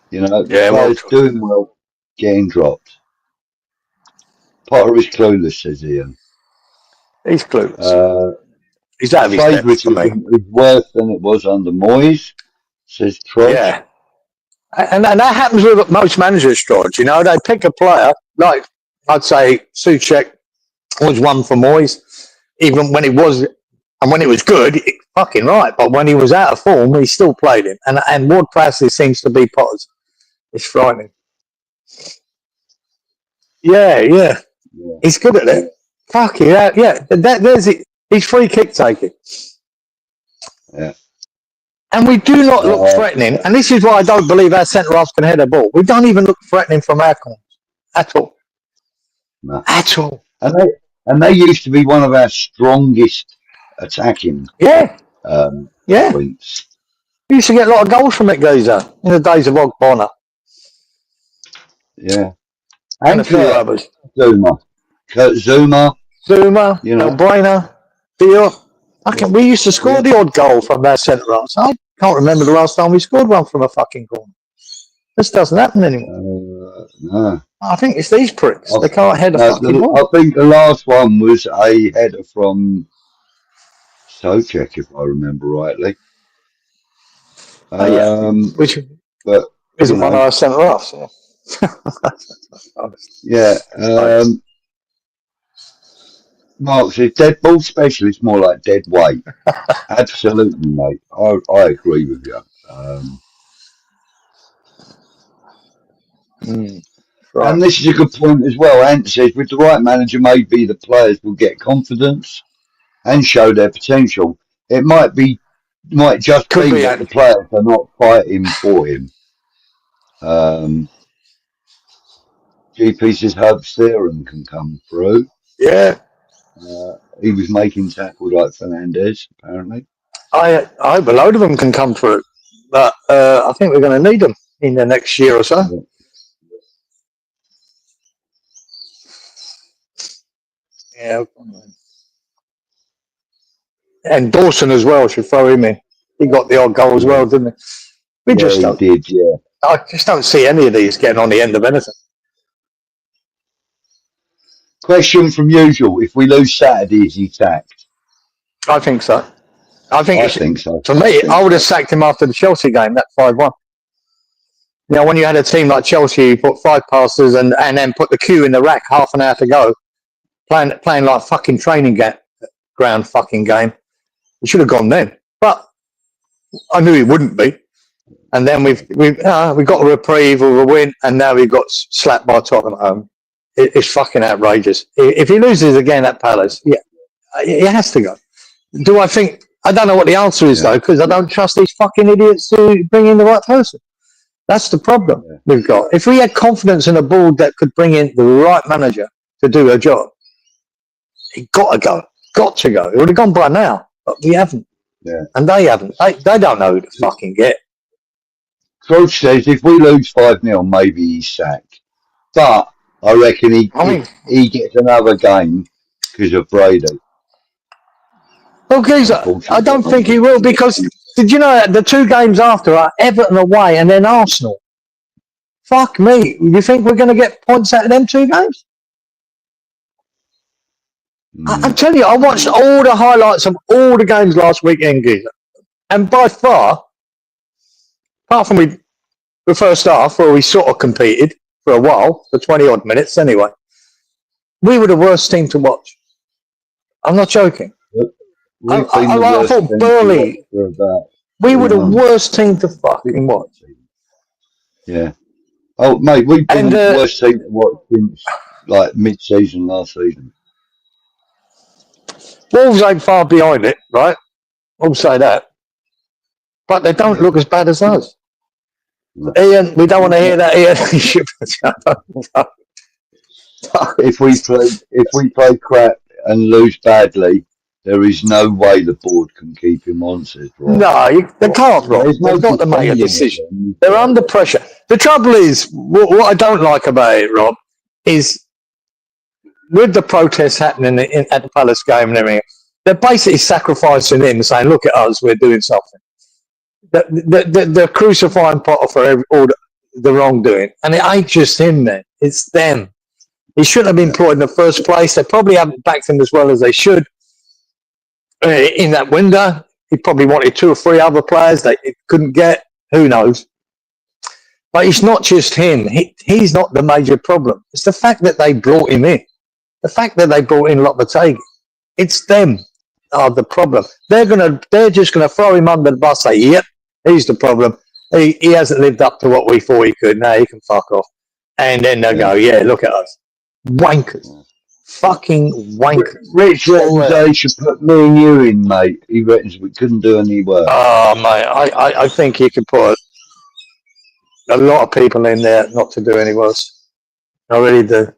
Speaker 1: You know, players doing well, getting dropped. Potter is clueless, says Ian.
Speaker 2: He's clueless. He's out of his depth for me.
Speaker 1: Is worse than it was under Moyes, says Troy.
Speaker 2: Yeah. And that happens with most managers, George. You know, they pick a player, like I'd say Cieran was one for Moyes, even when it was, and when it was good, fucking right. But when he was out of form, he still played him. And Ward-Prowse seems to be Potter's. It's frightening. Yeah. He's good at it. Fuck yeah. There's it. He's free kick taking.
Speaker 1: Yeah.
Speaker 2: And we do not look threatening. And this is why I don't believe our centre halves can head a ball. We don't even look threatening from our corners at all.
Speaker 1: No.
Speaker 2: At all.
Speaker 1: And they used to be one of our strongest attacking. Points.
Speaker 2: We used to get a lot of goals from it, Geezer, in the days of Ogbonna.
Speaker 1: Yeah.
Speaker 2: And a few others.
Speaker 1: Zuma.
Speaker 2: You know, Brainer. We used to score the odd goal from their centre halves. I can't remember the last time we scored one from a fucking corner. This doesn't happen anymore.
Speaker 1: No.
Speaker 2: I think it's these pricks. They can't head a fucking ball.
Speaker 1: I think the last one was a header from Socek, if I remember rightly.
Speaker 2: Which isn't one of our centre halves.
Speaker 1: Yeah. Mark says dead ball specialist, more like dead weight. Absolutely, mate. I agree with you.
Speaker 2: Right.
Speaker 1: And this is a good point as well. Ant says with the right manager, maybe the players will get confidence and show their potential. It might just be that the players are not fighting for him. GP says 𝗪𝗟𝗟𝗏 can come through.
Speaker 2: Yeah.
Speaker 1: He was making tackles like Fernandez, apparently.
Speaker 2: I hope a load of them can come through. but I think we're going to need them in the next year or so. Yeah. And Dawson as well should throw him in. He got the odd goal as well, didn't he? We just don't.
Speaker 1: He did, yeah.
Speaker 2: I just don't see any of these getting on the end of anything.
Speaker 1: Question from usual: if we lose Saturday, is he sacked?
Speaker 2: I think so. I think
Speaker 1: so.
Speaker 2: For me, I would have sacked him after the Chelsea game, that 5-1. You know, when you had a team like Chelsea, you put 5 passes and then put the queue in the rack, half an hour to go, playing like fucking training ground fucking game. We should have gone then, but I knew he wouldn't be. And then we got a reprieve with a win, and now we got slapped by Tottenham at home. It's fucking outrageous. If he loses again at Palace, yeah, he has to go. Do I think? I don't know what the answer is though, because I don't trust these fucking idiots to bring in the right person. That's the problem we've got. If we had confidence in a board that could bring in the right manager to do a job, he got to go. Got to go. It would have gone by now, but we haven't.
Speaker 1: Yeah.
Speaker 2: And they haven't. They don't know who to fucking get.
Speaker 1: Coach says if we lose 5-0, maybe he's sacked. But I reckon he gets another game because of Brady.
Speaker 2: Well, I don't think he will, because did you know the 2 games after are Everton away and then Arsenal? Fuck me. You think we're going to get points out of them 2 games? I'm telling you, I watched all the highlights of all the games last weekend, Geezer. And by far, apart from the first half where we sort of competed for a while, for 20-odd minutes anyway, we were the worst team to watch. I'm not joking. I thought Burnley, we were the worst team to fucking watch.
Speaker 1: Yeah. Oh, mate, we've been the worst team to watch since like mid-season last season.
Speaker 2: Wolves ain't far behind it, right? I'll say that. But they don't look as bad as us. No. Ian, we don't want to hear that, Ian.
Speaker 1: If we play crap and lose badly, there is no way the board can keep him on, says Rob.
Speaker 2: No, they can't, Rob. They've got to make a decision. They're under pressure. The trouble is, what I don't like about it, Rob, is with the protests happening at the Palace game and everything, they're basically sacrificing him, saying, look at us, we're doing something. They're crucifying Potter for all the wrongdoing. And it ain't just him, man. It's them. He shouldn't have been employed in the first place. They probably haven't backed him as well as they should. In that window, he probably wanted 2 or 3 other players that he couldn't get. Who knows? But it's not just him. He's not the major problem. It's the fact that they brought him in. The fact that they brought in Lopetegui. It's them are the problem. They're just gonna throw him under the bus. Say, yep, he's the problem. He hasn't lived up to what we thought he could. Now he can fuck off. And then they'll go, yeah, look at us, wankers. Fucking wankers.
Speaker 1: Rich reckons they should put me and you in, mate. He reckons we couldn't do any work.
Speaker 2: Oh, mate, I think you could put a lot of people in there not to do any worse. I really do.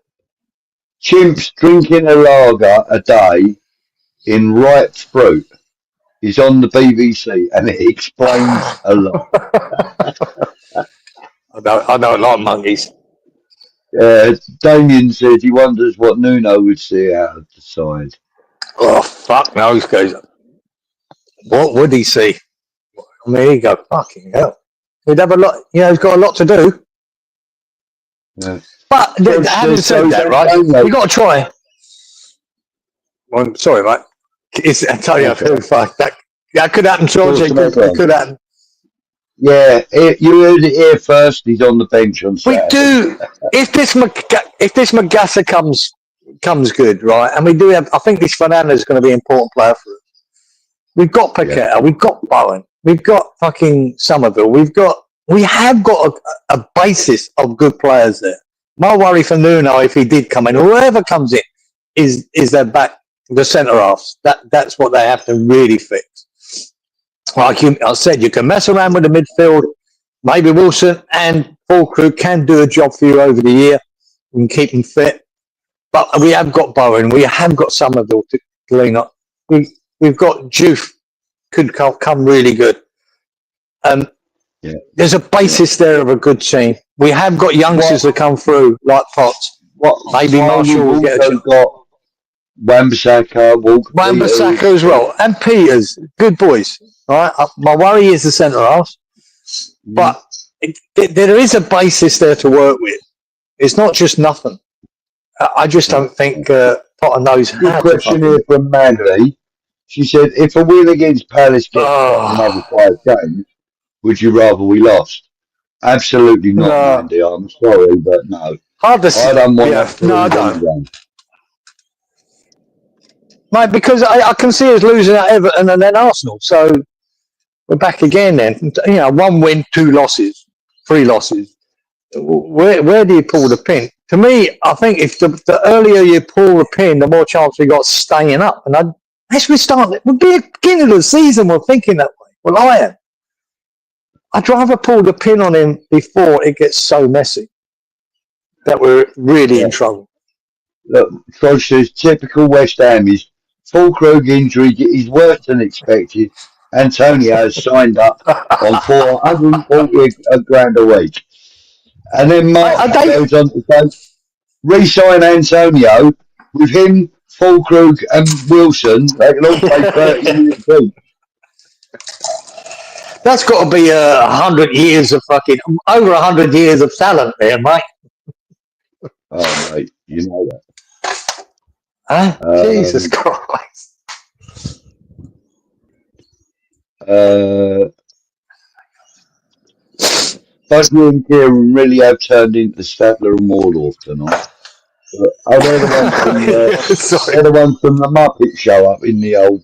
Speaker 1: Chimps drinking a lager a day in ripe fruit is on the BBC, and it explains a lot.
Speaker 2: I don't like monkeys.
Speaker 1: Damien said he wonders what Nuno would see out of the side.
Speaker 2: Oh, fuck knows, guys. What would he see? I mean, he'd go, fucking hell. He'd have a lot, he's got a lot to do.
Speaker 1: Yeah.
Speaker 2: But having said that, right, you got to try. Well, sorry, mate. I tell you, fuck, that could happen, George. It could happen.
Speaker 1: Yeah, you heard it here first. He's on the bench on Saturday.
Speaker 2: We do. If this Magassa comes good, right, and we do have, I think this Fernandez is going to be an important player for us. We've got Paqueta, we've got Bowen, we've got fucking Somerville, we have got a basis of good players there. My worry for Nuno, if he did come in, whoever comes in, is their back, the centre halves. That's what they have to really fix. Like I said, you can mess around with the midfield. Maybe Wilson and Fulcrum can do a job for you over the year. We can keep them fit. But we have got Bowen. We have got Somerville to clean up. We've got Juve could come really good. There's a basis there of a good team. We have got youngsters that come through like Potts. Maybe Marshall will get a chance.
Speaker 1: Got Wan-Bissaka, Walker,
Speaker 2: Wan-Bissaka as well, and Peters, good boys. All right, my worry is the centre half, but there is a basis there to work with. It's not just nothing. I just don't think Potter knows how.
Speaker 1: Good question here from Mandy. She said, "If a win against Palace gets another 5 games, would you rather we lost?" Absolutely not, Mandy. I'm sorry, but no.
Speaker 2: Hard to say.
Speaker 1: I don't want that.
Speaker 2: No, I don't. Mate, because I can see us losing at Everton and then Arsenal. So we're back again then. You know, 1 win, 2 losses, 3 losses. Where do you pull the pin? To me, I think if the earlier you pull the pin, the more chance we got staying up. And as we start, we'll be at the beginning of the season, we're thinking that way. Well, I am. I'd rather pull the pin on him before it gets so messy that we're really in trouble.
Speaker 1: Look, Troj says, typical West Ham is Füllkrug injury is worse than expected. Antonio has signed up on 440 grand a week. And then Mark goes on to say, re-sign Antonio with him, Füllkrug and Wilson. They can all play 30 minutes each.
Speaker 2: That's got to be 100 years of over 100 years of talent there, mate.
Speaker 1: Oh, mate, you know that.
Speaker 2: Huh? Jesus Christ.
Speaker 1: Budgie and Cieran really have turned into Statler and Waldorf tonight. They're the ones from the Muppet Show up in the old...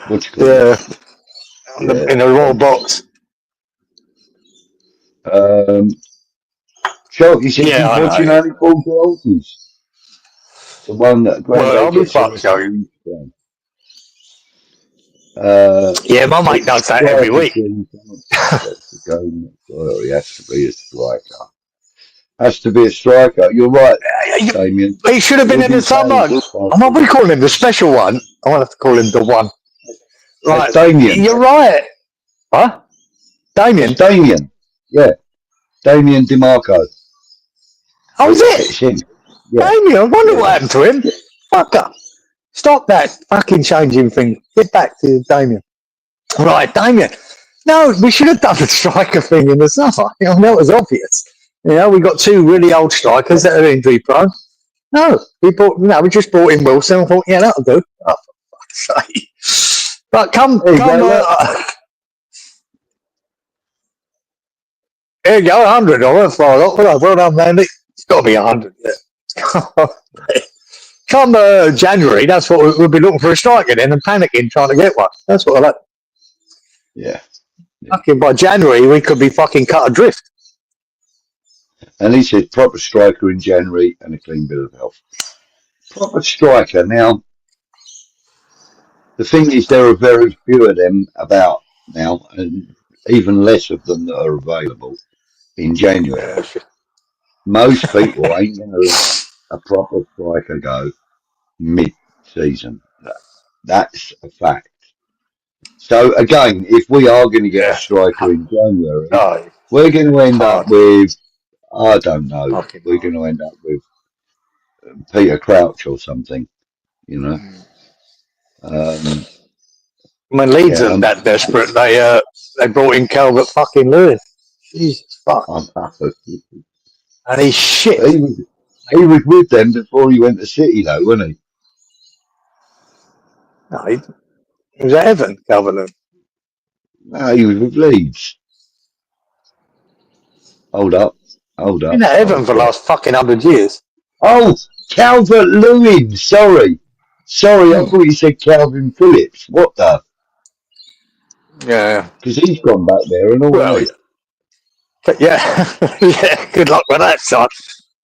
Speaker 1: What you call it?
Speaker 2: In the raw box.
Speaker 1: Sharky says he's watching only Paul Gelse's. The one that...
Speaker 2: Well, I'll be fucked, Sharky. My mate does that every week.
Speaker 1: Well, he has to be a striker. Has to be a striker. You're right, Damien.
Speaker 2: He should have been in the summer. I'm not going to call him the special one. I want to call him the one. Right,
Speaker 1: Damien.
Speaker 2: You're right. Huh? Damien.
Speaker 1: Yeah. Damien DeMarco.
Speaker 2: Oh, is it? Yeah. Damien, I wonder what happened to him. Fucker. Stop that fucking changing thing. Get back to Damien. Right, Damien. No, we should have done the striker thing in the summer. You know, that was obvious. You know, we got 2 really old strikers that are injury prone. No, we just brought in Wilson and thought, yeah, that'll do. Oh, for fuck's sake. But here you go, 100. I went far off. Well done, Mandy. It's got to be 100. Yeah. Come January, that's what we'll be looking for a striker then and panicking trying to get one. That's what I like.
Speaker 1: Yeah.
Speaker 2: Fucking by January, we could be fucking cut adrift.
Speaker 1: And he said proper striker in January and a clean bill of health. Proper striker. Now, the thing is, there are very few of them about now, and even less of them that are available in January. Most people ain't going to let a proper striker go mid-season. That's a fact. So, again, if we are going to get a striker in January, we're going to end up with, I don't know, we're going to end up with Peter Crouch or something, you know.
Speaker 2: When Leeds are that desperate, they brought in 𝗘𝗩𝗘𝗥. Jesus fuck. And he's shit.
Speaker 1: He was with them before he went to City, though, wasn't he?
Speaker 2: No, he was at Everton, 𝗘𝗩𝗘𝗥.
Speaker 1: No, he was with Leeds. Hold up.
Speaker 2: Been at Everton for the last fucking 100 years.
Speaker 1: Oh, 𝗘𝗩𝗘𝗥. Sorry, I thought you said Calvin Phillips. What the?
Speaker 2: Yeah.
Speaker 1: Because he's gone back there and all that.
Speaker 2: But yeah, good luck with that, son.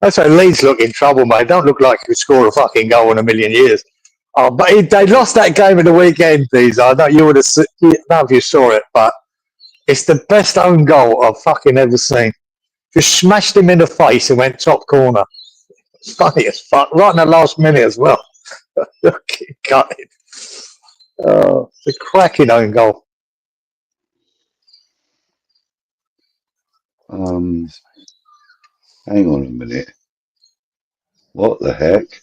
Speaker 2: That's why Leeds look in trouble, mate. Don't look like you could score a fucking goal in a million years. Oh, but they lost that game at the weekend, these. I know you would have. I don't know if you saw it, but it's the best own goal I've fucking ever seen. Just smashed him in the face and went top corner. It's funny as fuck. Right in the last minute as well. Gutted. It's a cracking own goal.
Speaker 1: Hang on a minute. What the heck?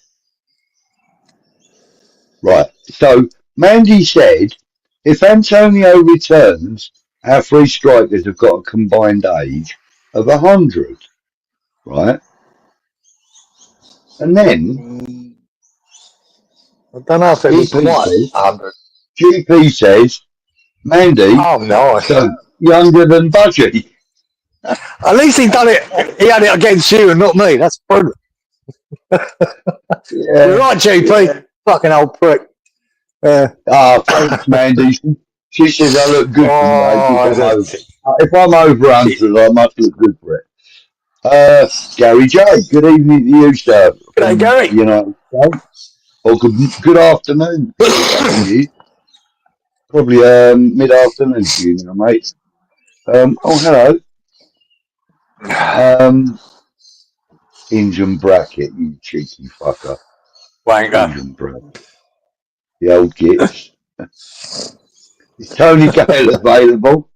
Speaker 1: Right. So Mandy said, if Antonio returns, our three strikers have got a combined age of 100. Right. And then
Speaker 2: I don't know if it was quite 100.
Speaker 1: GP says, Mandy, younger than Budgie.
Speaker 2: At least he done it. He had it against you and not me. That's brilliant. You're right, GP. Yeah. Fucking old prick.
Speaker 1: Thanks, Mandy. She says I look good for me. If I'm over 100, I must look good for it. Gary J, good evening to you, sir.
Speaker 2: G'day, Gary.
Speaker 1: United States. Or good afternoon. Probably mid-afternoon for you now, mate. Hello. Engine bracket, you cheeky fucker.
Speaker 2: Wanker.
Speaker 1: Engine bracket. The old gits. Is Tony Gale available?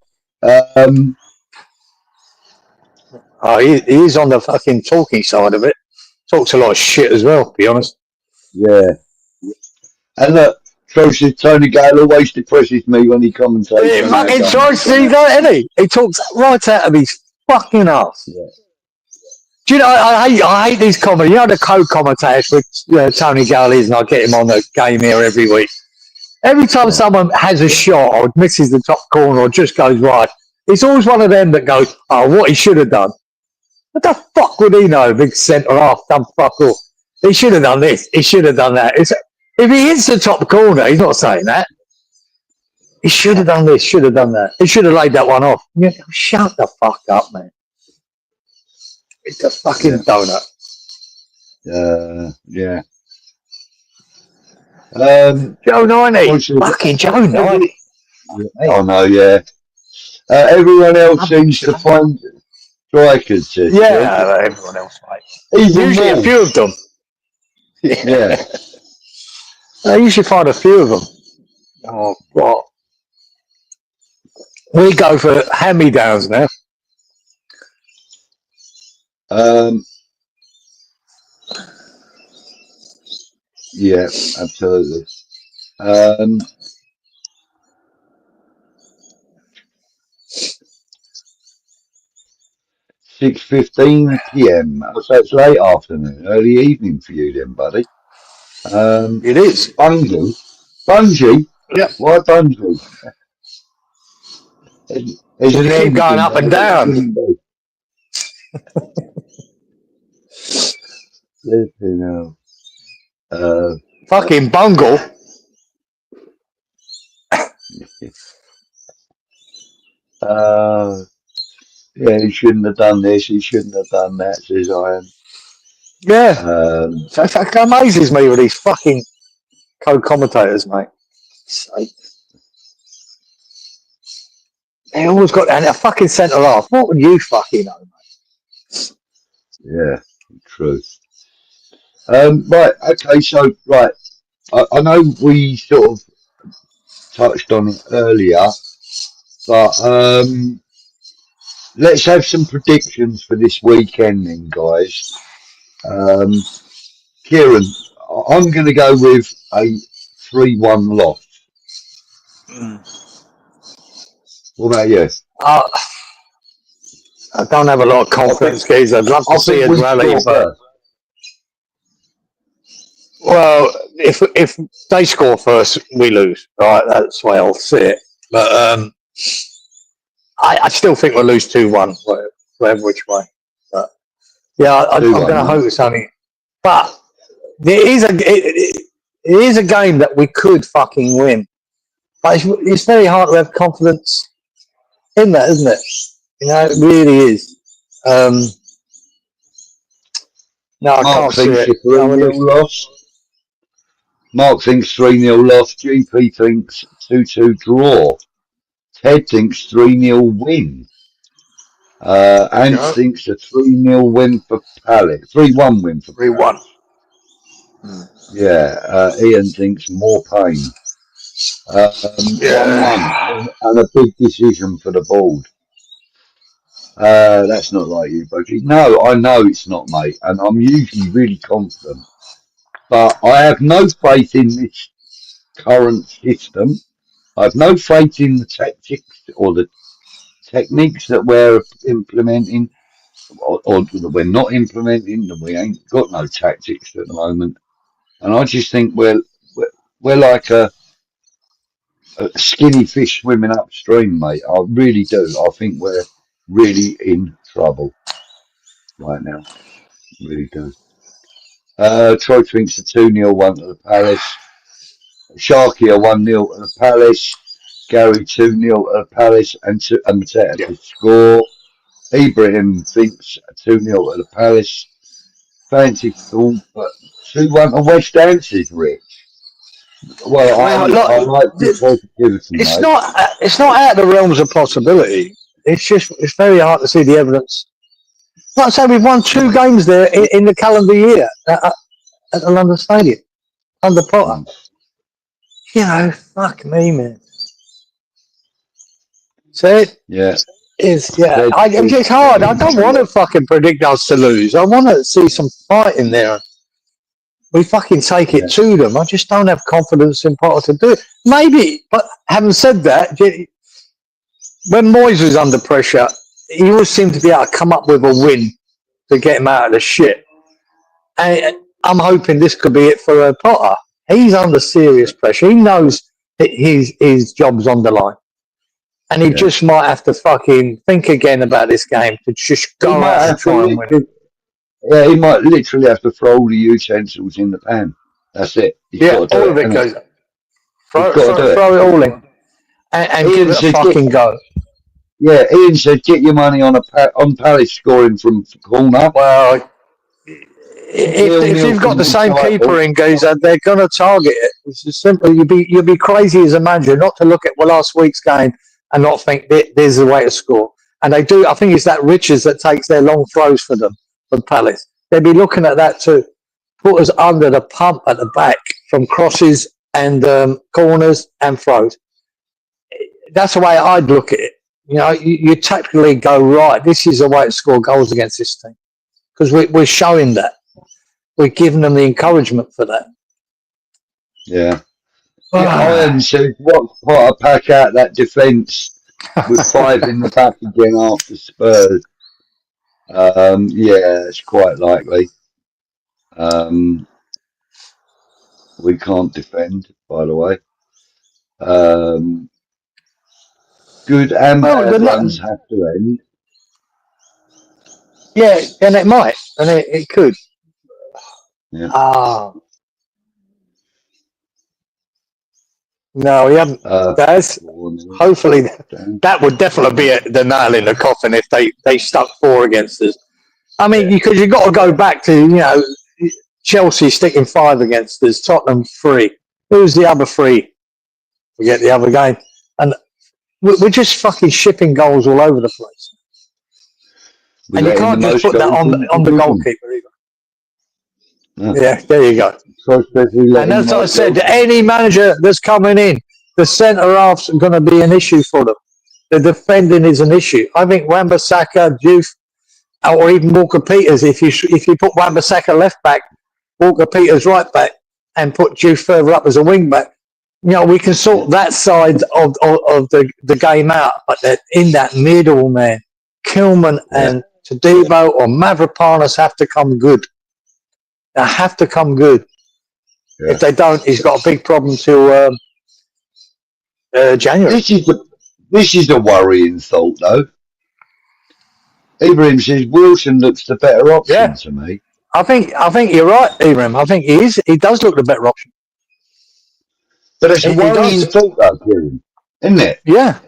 Speaker 2: He's on the fucking talking side of it. Talks a lot of shit as well, to be honest.
Speaker 1: Yeah. And look, says Tony Gale always depresses me when he commentates.
Speaker 2: He fucking tries to do that, isn't he? He talks right out of his fucking ass.
Speaker 1: Yeah.
Speaker 2: Do you know, I hate these comedy. You know the co-commentators with Tony Gale is, and I get him on the game here every week. Every time someone has a shot or misses the top corner or just goes right, it's always one of them that goes, oh, what he should have done. What the fuck would he know? Big centre half, done fuck all. He should have done this. He should have done that. If he hits the top corner, he's not saying that. He should have done this, should have done that. He should have laid that one off. You know, shut the fuck up, man. It's a fucking donut.
Speaker 1: Yeah.
Speaker 2: Joe 90. Fucking Joe 90.
Speaker 1: Oh, no, yeah. Everyone else seems to find strikers.
Speaker 2: Yeah, everyone else, mate. Usually a few of them.
Speaker 1: Yeah.
Speaker 2: I usually find a few of them. Oh, God. We go for hand-me-downs now.
Speaker 1: Yeah, absolutely. 6:15 p.m. So it's late afternoon, early evening for you then, buddy.
Speaker 2: It is.
Speaker 1: Bungie?
Speaker 2: Yeah.
Speaker 1: Why Bungie?
Speaker 2: It's keep going up and down. Fucking bungle.
Speaker 1: Yeah, he shouldn't have done this, he shouldn't have done that, says Ian.
Speaker 2: Yeah. It amazes me with these fucking co-commentators, mate. They always got a fucking centre half. What would you fucking know, mate?
Speaker 1: Yeah, true. Right, okay, so, right, I know we sort of touched on it earlier, but let's have some predictions for this weekend then, guys. Kieran, I'm going to go with a 3-1 loss. What about you?
Speaker 2: I don't have a lot of confidence, guys. I'd love to see us rally, but... Well, if they score first, we lose. Right, that's the way I'll see it. But I still think we'll lose 2-1, whatever which way. But yeah, I'm going to hope it's only. But it is a game that we could fucking win. But it's very hard to have confidence in that, isn't it? You know, it really is. No, I can't see it.
Speaker 1: 3-0 loss. Mark thinks 3-0 loss. GP thinks 2-2 draw. Ted thinks 3-0 win. Ant thinks a 3-0 win for Pallet. 3-1 win for
Speaker 2: 3-1.
Speaker 1: Yeah. Ian thinks more pain. 1-1 and a big decision for the board. That's not like you, Budgie. No, I know it's not, mate, and I'm usually really confident. But I have no faith in this current system. I have no faith in the tactics or the techniques that we're implementing, or that we're not implementing, and we ain't got no tactics at the moment. And I just think we're like a skinny fish swimming upstream, mate. I really do. I think we're really in trouble right now. Really do. Troy thinks a 2-0 one to the Palace. Sharky a 1-0 to the Palace. Gary 2-0 to the Palace and Mateta to score. Ibrahim thinks a 2-0 to the Palace. Fancy thought, but 2-1 to West Ham, says Rich. Well, I like the positivity,
Speaker 2: it's
Speaker 1: mate.
Speaker 2: not out of the realms of possibility. It's very hard to see the evidence. Like I say, we've won 2 games there in the calendar year at the London Stadium under Potter. You know, fuck me, man. So
Speaker 1: it's
Speaker 2: hard. I don't want to fucking predict us to lose. I want to see some fight in there. We fucking take it to them. I just don't have confidence in Potter to do it. Maybe, but having said that, when Moyes was under pressure, he always seemed to be able to come up with a win to get him out of the shit. And I'm hoping this could be it for Potter. He's under serious pressure. He knows that his job's on the line. And he just might have to fucking think again about this game to just go out and try and win it.
Speaker 1: Yeah, he might literally have to throw all the utensils in the pan. That's it.
Speaker 2: All of it goes. Throw it all in. And give it a fucking go.
Speaker 1: Yeah, Ian said, get your money on Palace scoring from corner.
Speaker 2: Well, if you've got the same keeper in Geezer, they're going to target it. It's just simple. You'd be crazy as a manager not to look at last week's game and not think there's a way to score. And they do. I think it's that Richards that takes their long throws for them, for Palace. They'd be looking at that too. Put us under the pump at the back from crosses and corners and throws. That's the way I'd look at it. You know, you tactically go, right, this is a way to score goals against this team. Because we're showing that. We're giving them the encouragement for that.
Speaker 1: Yeah. Iron said, what's Potter pack out that defence with 5 in the back again after Spurs? It's quite likely. We can't defend, by the way. Good and bad runs have to end.
Speaker 2: Yeah, and it might, and it could.
Speaker 1: Yeah.
Speaker 2: No, we haven't. Hopefully, that would definitely be the nail in the coffin if they stuck 4 against us. I mean, because you've got to go back to, Chelsea sticking 5 against us, Tottenham 3. Who's the other 3? Forget the other game. And we're just fucking shipping goals all over the place. And you can't just put that on the goalkeeper either. No. Yeah, there you go. And as I said, any manager that's coming in, the centre half's going to be an issue for them. The defending is an issue. I think Wan-Bissaka, Diouf, or even Walker Peters, if you put Wan-Bissaka left back, Walker Peters right back, and put Diouf further up as a wing back, we can sort that side of the game out. But in that middle, man, Kilman and Todibo or Mavropanos have to come good. They have to come good. Yeah. If they don't, he's got a big problem till January.
Speaker 1: This is the worrying thought, though. Ibrahim says Wilson looks the better option to me.
Speaker 2: I think you're right, Ibrahim. I think he is. He does look the better option.
Speaker 1: But it's a worrying thought, though, Kieran, isn't it?
Speaker 2: Yeah,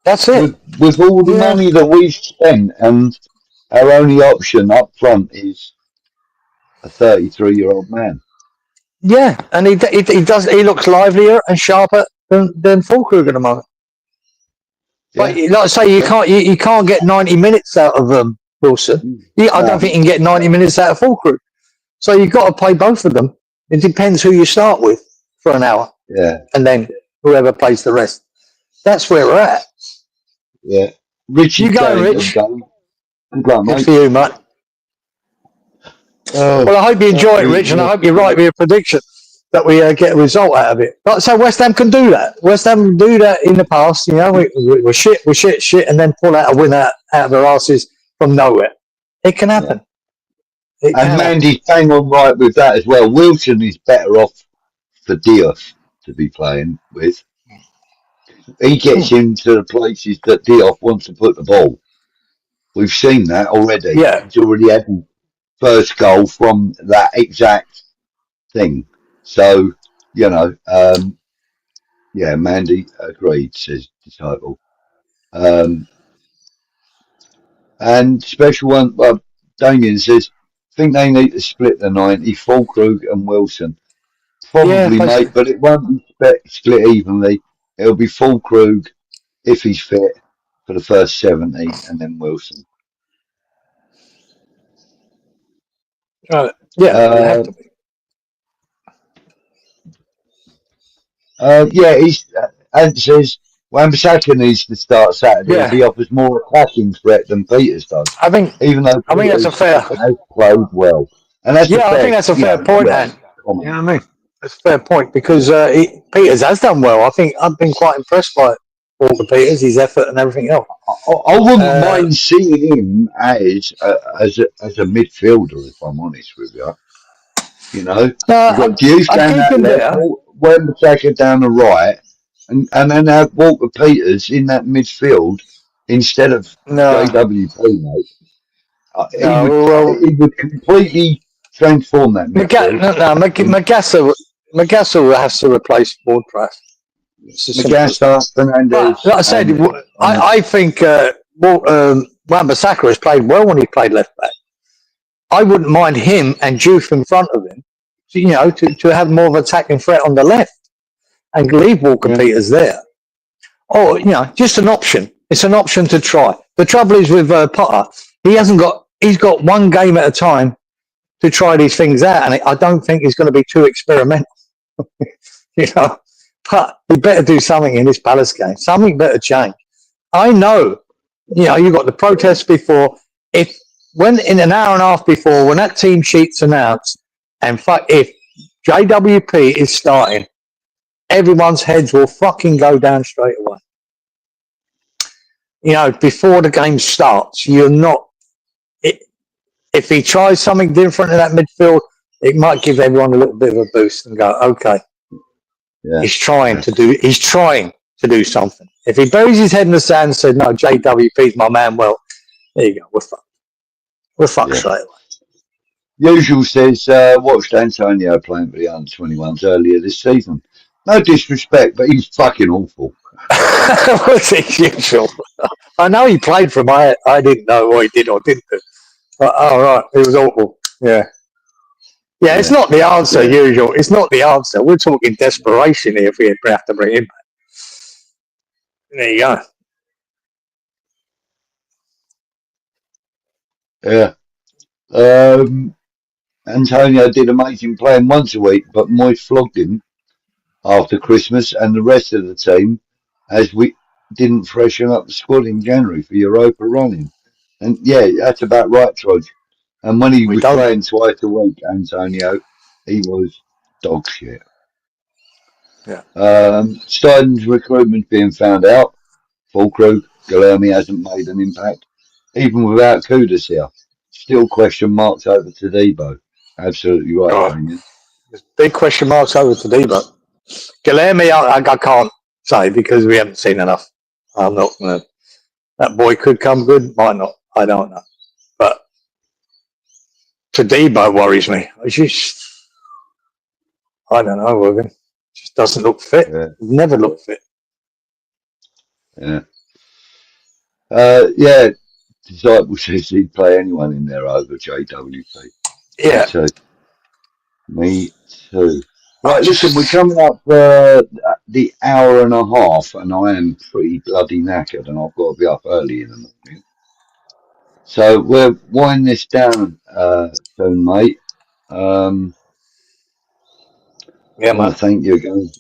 Speaker 2: that's it.
Speaker 1: With all the money that we've spent, and our only option up front is a 33-year-old man.
Speaker 2: Yeah, and he looks livelier and sharper than Füllkrug at the moment. Yeah. But like I say, you can't get 90 minutes out of Wilson. I don't think you can get 90 minutes out of Füllkrug. So you've got to play both of them. It depends who you start with for an hour.
Speaker 1: Yeah.
Speaker 2: And then whoever plays the rest. That's where we're at.
Speaker 1: Yeah. Richie,
Speaker 2: you go, Rich.
Speaker 1: Good luck,
Speaker 2: Good
Speaker 1: mate.
Speaker 2: for you, mate. Well, I hope you enjoy it, Rich, and I hope you're right with your prediction that we get a result out of it. But so West Ham can do that. West Ham do that in the past. You know, we're shit, and then pull out a win out of their asses from nowhere. It can happen.
Speaker 1: Yeah. And Mandy's bang on right with that as well. Wilson is better off for Diop to be playing with. He gets into the places that Diop wants to put the ball. We've seen that already.
Speaker 2: Yeah.
Speaker 1: He's already had the first goal from that exact thing. So, you know, yeah, Mandy agreed, says Disciple. And special one, Damien says, think they need to split the 90, Fulkrug and Wilson. Probably, mate, but it won't be split evenly. It'll be Fulkrug if he's fit for the first 70, and then Wilson.
Speaker 2: Yeah, you have to be.
Speaker 1: Yeah, Ant says Wan-Bissaka needs to start Saturday as he offers more attacking threat than Peters does.
Speaker 2: I think that's a fair.
Speaker 1: Has played well, and that's
Speaker 2: I think that's a fair point, Ant. You know what I mean? That's a fair point because Peters has done well. I think I've been quite impressed by Walker Peters, his effort and everything else.
Speaker 1: I wouldn't mind seeing him as a midfielder, if I'm honest with you. You know, you've got Deuce down that left, Wan-Bissaka down the right, and then have Walker Peters in that midfield instead of JWP, mate. He would completely transform that midfield.
Speaker 2: Magassa has to replace Ward-Prowse.
Speaker 1: Magassa, Fernandez.
Speaker 2: Like I said, I think Wan-Bissaka has played well when he played left back. I wouldn't mind him and Juve in front of him, you know, to have more of an attacking threat on the left and leave Walker Peters there. Or, you know, just an option. It's an option to try. The trouble is with Potter, he's got one game at a time to try these things out, and I don't think he's going to be too experimental. You know, but you better do something in this Palace game. Something better change. I know, you know, you got the protests before. When in an hour and a half before, when that team sheet's announced, and if JWP is starting, everyone's heads will fucking go down straight away. You know, before the game starts, you're not. If he tries something different in that midfield, it might give everyone a little bit of a boost and go, okay, he's trying to do something. If he buries his head in the sand and says, no, JWP's my man, well, there you go, we're fucked. We're fucked straight away.
Speaker 1: Usual says, watched Antonio playing for the under-21s earlier this season. No disrespect, but he's fucking awful.
Speaker 2: What's his usual? I know he played for him. I didn't know what he did or didn't do. But, right, it was awful. Yeah, it's not the answer, usual. It's not the answer. We're talking desperation here if we have to bring him back. There you go.
Speaker 1: Yeah. Antonio did amazing playing once a week, but Moyes flogged him after Christmas and the rest of the team as we didn't freshen up the squad in January for Europa running. And yeah, that's about right, Trudge. And when he was playing twice a week, Antonio, he was dog shit.
Speaker 2: Yeah.
Speaker 1: Stein's recruitment being found out. Fulkrug, Guilherme hasn't made an impact. Even without Kudus here. Still question marks over to Debo. Absolutely right, Damien.
Speaker 2: There's big question marks over to Debo. Guilherme, I can't say because we haven't seen enough. I'm not going to. That boy could come good, might not. I don't know. But to Debo worries me. I don't know, Wigan. Just doesn't look fit.
Speaker 1: Yeah.
Speaker 2: Never looked fit.
Speaker 1: Yeah. Disciple says he'd play anyone in there over JWP.
Speaker 2: Yeah.
Speaker 1: Me too. Right, listen, we're coming up the hour and a half, and I am pretty bloody knackered, and I've got to be up early in the morning. So we're winding this down soon, mate. I want to thank you again,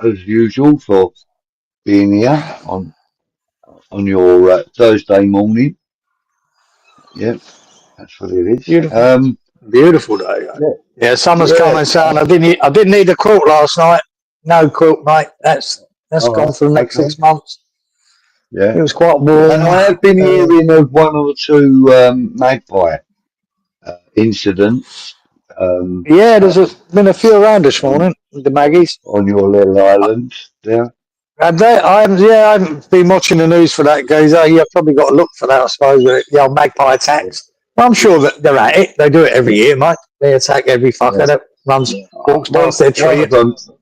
Speaker 1: as usual, for being here on your Thursday morning. Yeah, that's what it is.
Speaker 2: Beautiful, beautiful day. Yeah, summer's coming, son. I didn't need a quilt last night. No quilt, mate. That's gone for the next 6 months.
Speaker 1: Yeah,
Speaker 2: it was quite warm.
Speaker 1: And I have been hearing of 1 or 2 magpie incidents.
Speaker 2: Yeah, there's been a few around this morning with the Maggies
Speaker 1: on your little island there.
Speaker 2: I haven't been watching the news for that, guys. You've probably got to look for that, I suppose, the old magpie attacks. Well, I'm sure that they're at it. They do it every year, mate. They attack every fucker that walks past their tree.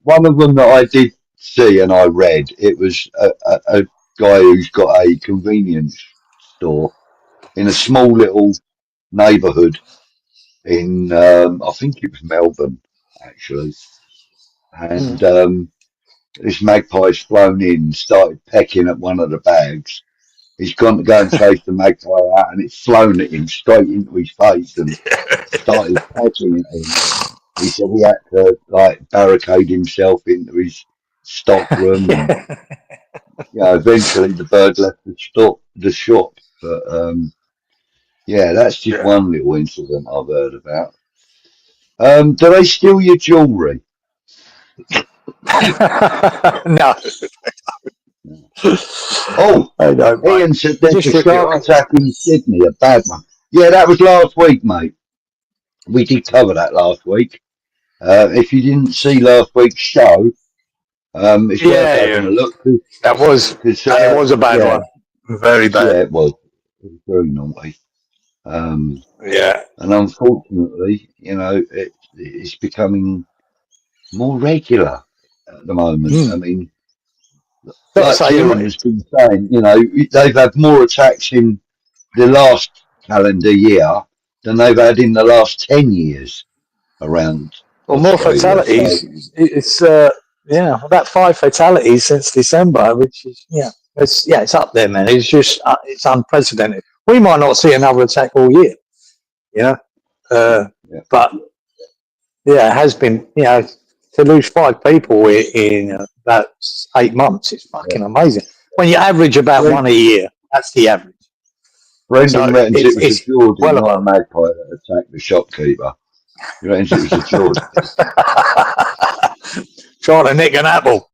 Speaker 1: One of them that I did see and I read, it was a guy who's got a convenience store in a small little neighbourhood in, I think it was Melbourne, actually. And this magpie's flown in, started pecking at one of the bags. He's gone to go and chase the magpie out, and it's flown at him straight into his face and started pecking at him. He said he had to barricade himself into his stock room. And, eventually the bird left the shop. But that's just one little incident I've heard about. Do they steal your jewellery?
Speaker 2: No.
Speaker 1: Oh, Ian said there's a shark attack in Sydney, a bad one. Yeah, that was last week, mate. We did cover that last week. If you didn't see last week's show, it's worth having a look.
Speaker 2: That was it was a bad one. Very bad.
Speaker 1: Yeah, it was. It was very naughty. And unfortunately, it's becoming more regular at the moment. I mean, like Kieran has been saying, they've had more attacks in the last calendar year than they've had in the last 10 years around.
Speaker 2: Well, more fatalities. It's about 5 fatalities since December, which is it's up there, man. It's just it's unprecedented. We might not see another attack all year, but it has been. To lose 5 people in about 8 months is fucking amazing. When you average about 1 a year, that's the average.
Speaker 1: Brendan reckons it was a Geordie, not a magpie that attacked the shopkeeper. He reckons it was a Geordie.
Speaker 2: Trying to nick an apple.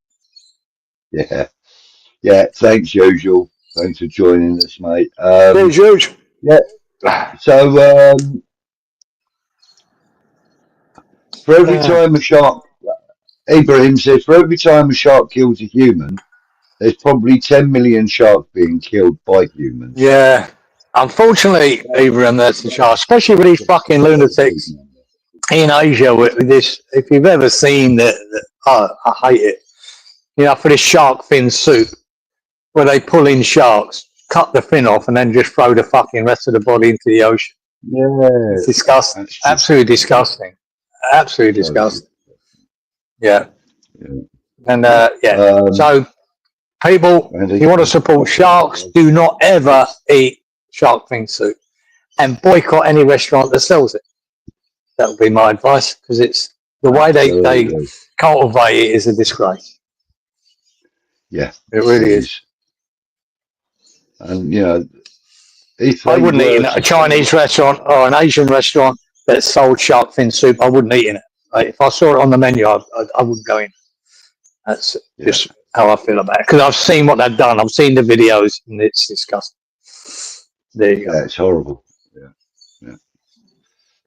Speaker 1: Yeah, thanks, usual. Thanks for joining us, mate.
Speaker 2: Thanks, usual.
Speaker 1: Yeah. So, for every time a shark, Ibrahim says, for every time a shark kills a human, there's probably 10 million sharks being killed by humans.
Speaker 2: Yeah. Unfortunately, Ibrahim, that's the shark, especially with these fucking lunatics in Asia with this. If you've ever seen I hate it. For this shark fin soup, where they pull in sharks, cut the fin off, and then just throw the fucking rest of the body into the ocean.
Speaker 1: Yeah.
Speaker 2: It's disgusting. Absolutely disgusting. Absolutely disgusting. Yeah. And so people, if you want to support sharks, do not ever eat shark fin soup and boycott any restaurant that sells it. That would be my advice, because it's the way they cultivate it is a disgrace.
Speaker 1: Yeah,
Speaker 2: it really is.
Speaker 1: And
Speaker 2: if I wouldn't eat in a Chinese restaurant or an Asian restaurant that sold shark fin soup, I wouldn't eat in it. If I saw it on the menu, I wouldn't go in. That's just how I feel about it. Because I've seen what they've done. I've seen the videos, and it's disgusting. There you go.
Speaker 1: Yeah, it's horrible. Yeah.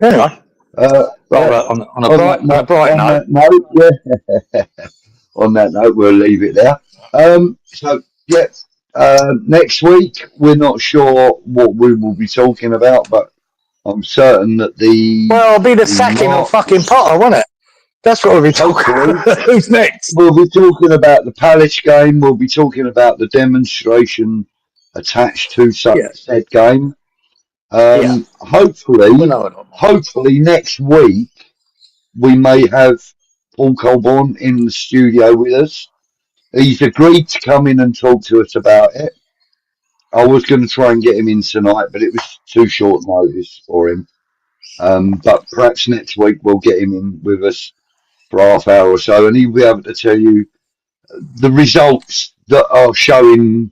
Speaker 2: Anyway, on a bright note.
Speaker 1: On that note, we'll leave it there. Next week we're not sure what we will be talking about, but I'm certain that
Speaker 2: it'll be the sacking of fucking Potter, won't it? That's what we'll be talking about. Who's next?
Speaker 1: We'll be talking about the Palace game. We'll be talking about the demonstration attached to said game. Hopefully next week we may have Paul Colborne in the studio with us. He's agreed to come in and talk to us about it. I was going to try and get him in tonight, but it was too short notice for him. But perhaps next week we'll get him in with us for half hour or so, and he'll be able to tell you the results that are showing,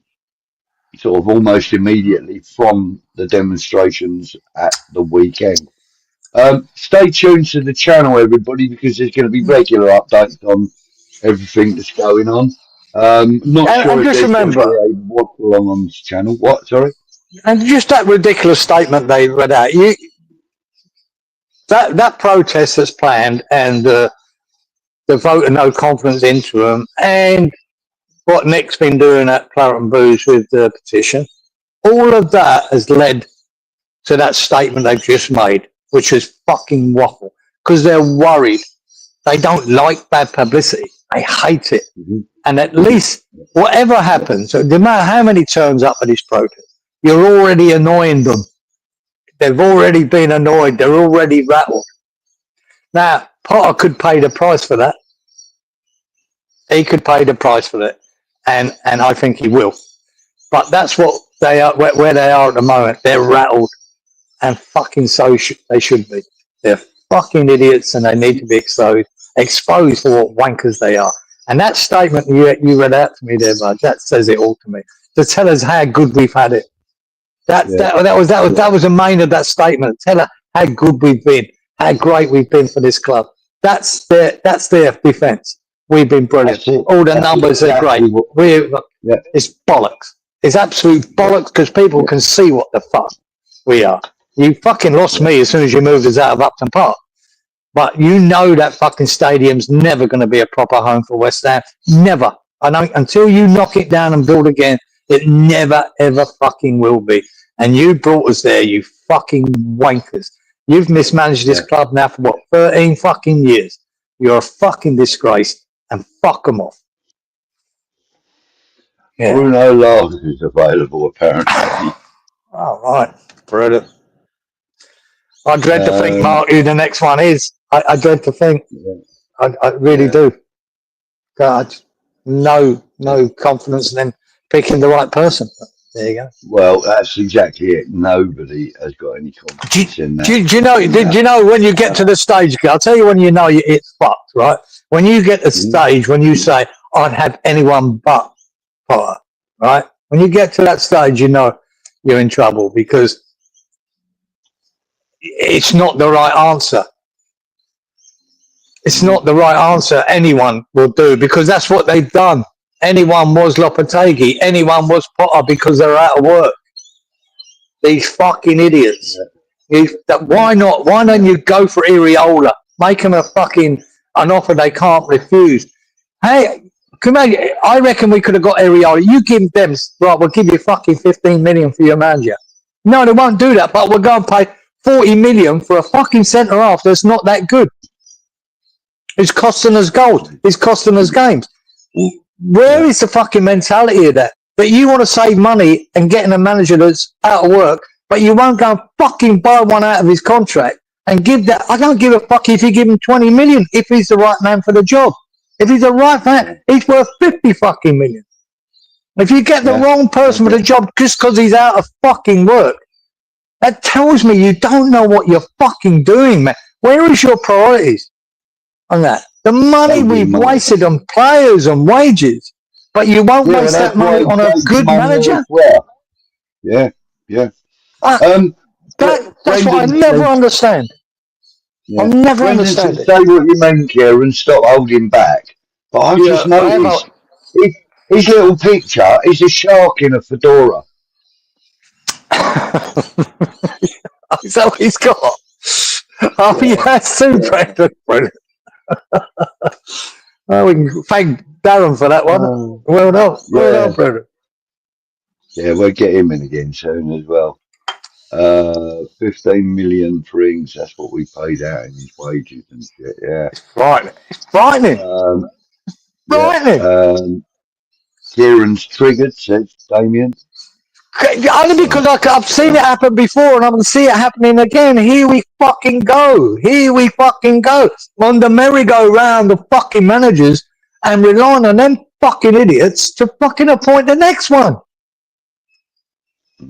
Speaker 1: sort of almost immediately from the demonstrations at the weekend. Stay tuned to the channel, everybody, because there's going to be regular updates on everything that's going on. Not sure if there's going to be a watch along on this channel. What? Sorry?
Speaker 2: And just that ridiculous statement they read out. That protest that's planned and the vote of no confidence into them and what Nick's been doing at 𝗨𝗏𝗧𝗘𝗗 with the petition, all of that has led to that statement they've just made, which is fucking waffle, because they're worried. They don't like bad publicity. They hate it.
Speaker 1: Mm-hmm.
Speaker 2: And at least whatever happens, no matter how many turns up at this protest, you're already annoying them. They've already been annoyed. They're already rattled. Now, Potter could pay the price for that. He could pay the price for that. And I think he will. But that's what they are, where they are at the moment. They're rattled. And fucking so they should be. They're fucking idiots and they need to be exposed for what wankers they are. And that statement you read out to me there, Budge, that says it all to me. To tell us how good we've had it. That was the main of that statement. Tell us how good we've been, how great we've been for this club. That's their defence. We've been brilliant. All the numbers are great. It's bollocks. It's absolute bollocks because people can see what the fuck we are. You fucking lost me as soon as you moved us out of Upton Park. But you know that fucking stadium's never going to be a proper home for West Ham. Never. Until you knock it down and build again, it never, ever fucking will be. And you brought us there, you fucking wankers. You've mismanaged this club now for what, 13 fucking years. You're a fucking disgrace. And fuck them off.
Speaker 1: Yeah. Bruno Lars is available, apparently.
Speaker 2: All right. Brilliant. I dread to think, Mark, who the next one is. I dread to think. Yeah. I really do. God, no confidence in them picking the right person. But there you go.
Speaker 1: Well, that's exactly it. Nobody has got any confidence in that.
Speaker 2: Do you know when you get to the stage, I'll tell you when you know it's fucked, right? When you get to the stage, when you say, I'd have anyone but Potter, right? When you get to that stage, you know you're in trouble because it's not the right answer. It's not the right answer anyone will do because that's what they've done. Anyone was 𝗨𝗏𝗘𝗏. Anyone was Potter because they're out of work. These fucking idiots. Why not? Why don't you go for Iriola? Make them an offer they can't refuse. Hey, I reckon we could have got Iriola. You give them, right, we'll give you fucking 15 million for your manager. No, they won't do that, but we're going to pay 40 million for a fucking centre-half that's not that good. It's costing us goals. It's costing us games. Where is the fucking mentality of that? But you want to save money and getting a manager that's out of work, but you won't go and fucking buy one out of his contract and give that. I don't give a fuck if you give him 20 million if he's the right man for the job. If he's the right man, he's worth 50 fucking million. If you get the wrong person for the job just because he's out of fucking work, that tells me you don't know what you're fucking doing, man. Where is your priorities on that? The money we've wasted on players and wages, but you won't waste that money on a good manager?
Speaker 1: Yeah.
Speaker 2: That's what I never understand. I'll never understand it.
Speaker 1: Say what you mean, Kieran, stop holding back. But I just noticed his little picture is a shark in a fedora.
Speaker 2: Is that what he's got? Oh, yeah, that's too brilliant. We can thank Darren for that one. Well done. Well done, Brendan.
Speaker 1: Yeah, we'll get him in again soon as well. 15 million for Ings, that's what we paid out in his wages and shit, yeah.
Speaker 2: It's frightening. It's frightening.
Speaker 1: Frightening. Kieran's triggered, says Damien.
Speaker 2: Only because I've seen it happen before and I can see it happening again. Here we fucking go. Here we fucking go. On the merry-go-round of fucking managers and relying on them fucking idiots to fucking appoint the next one.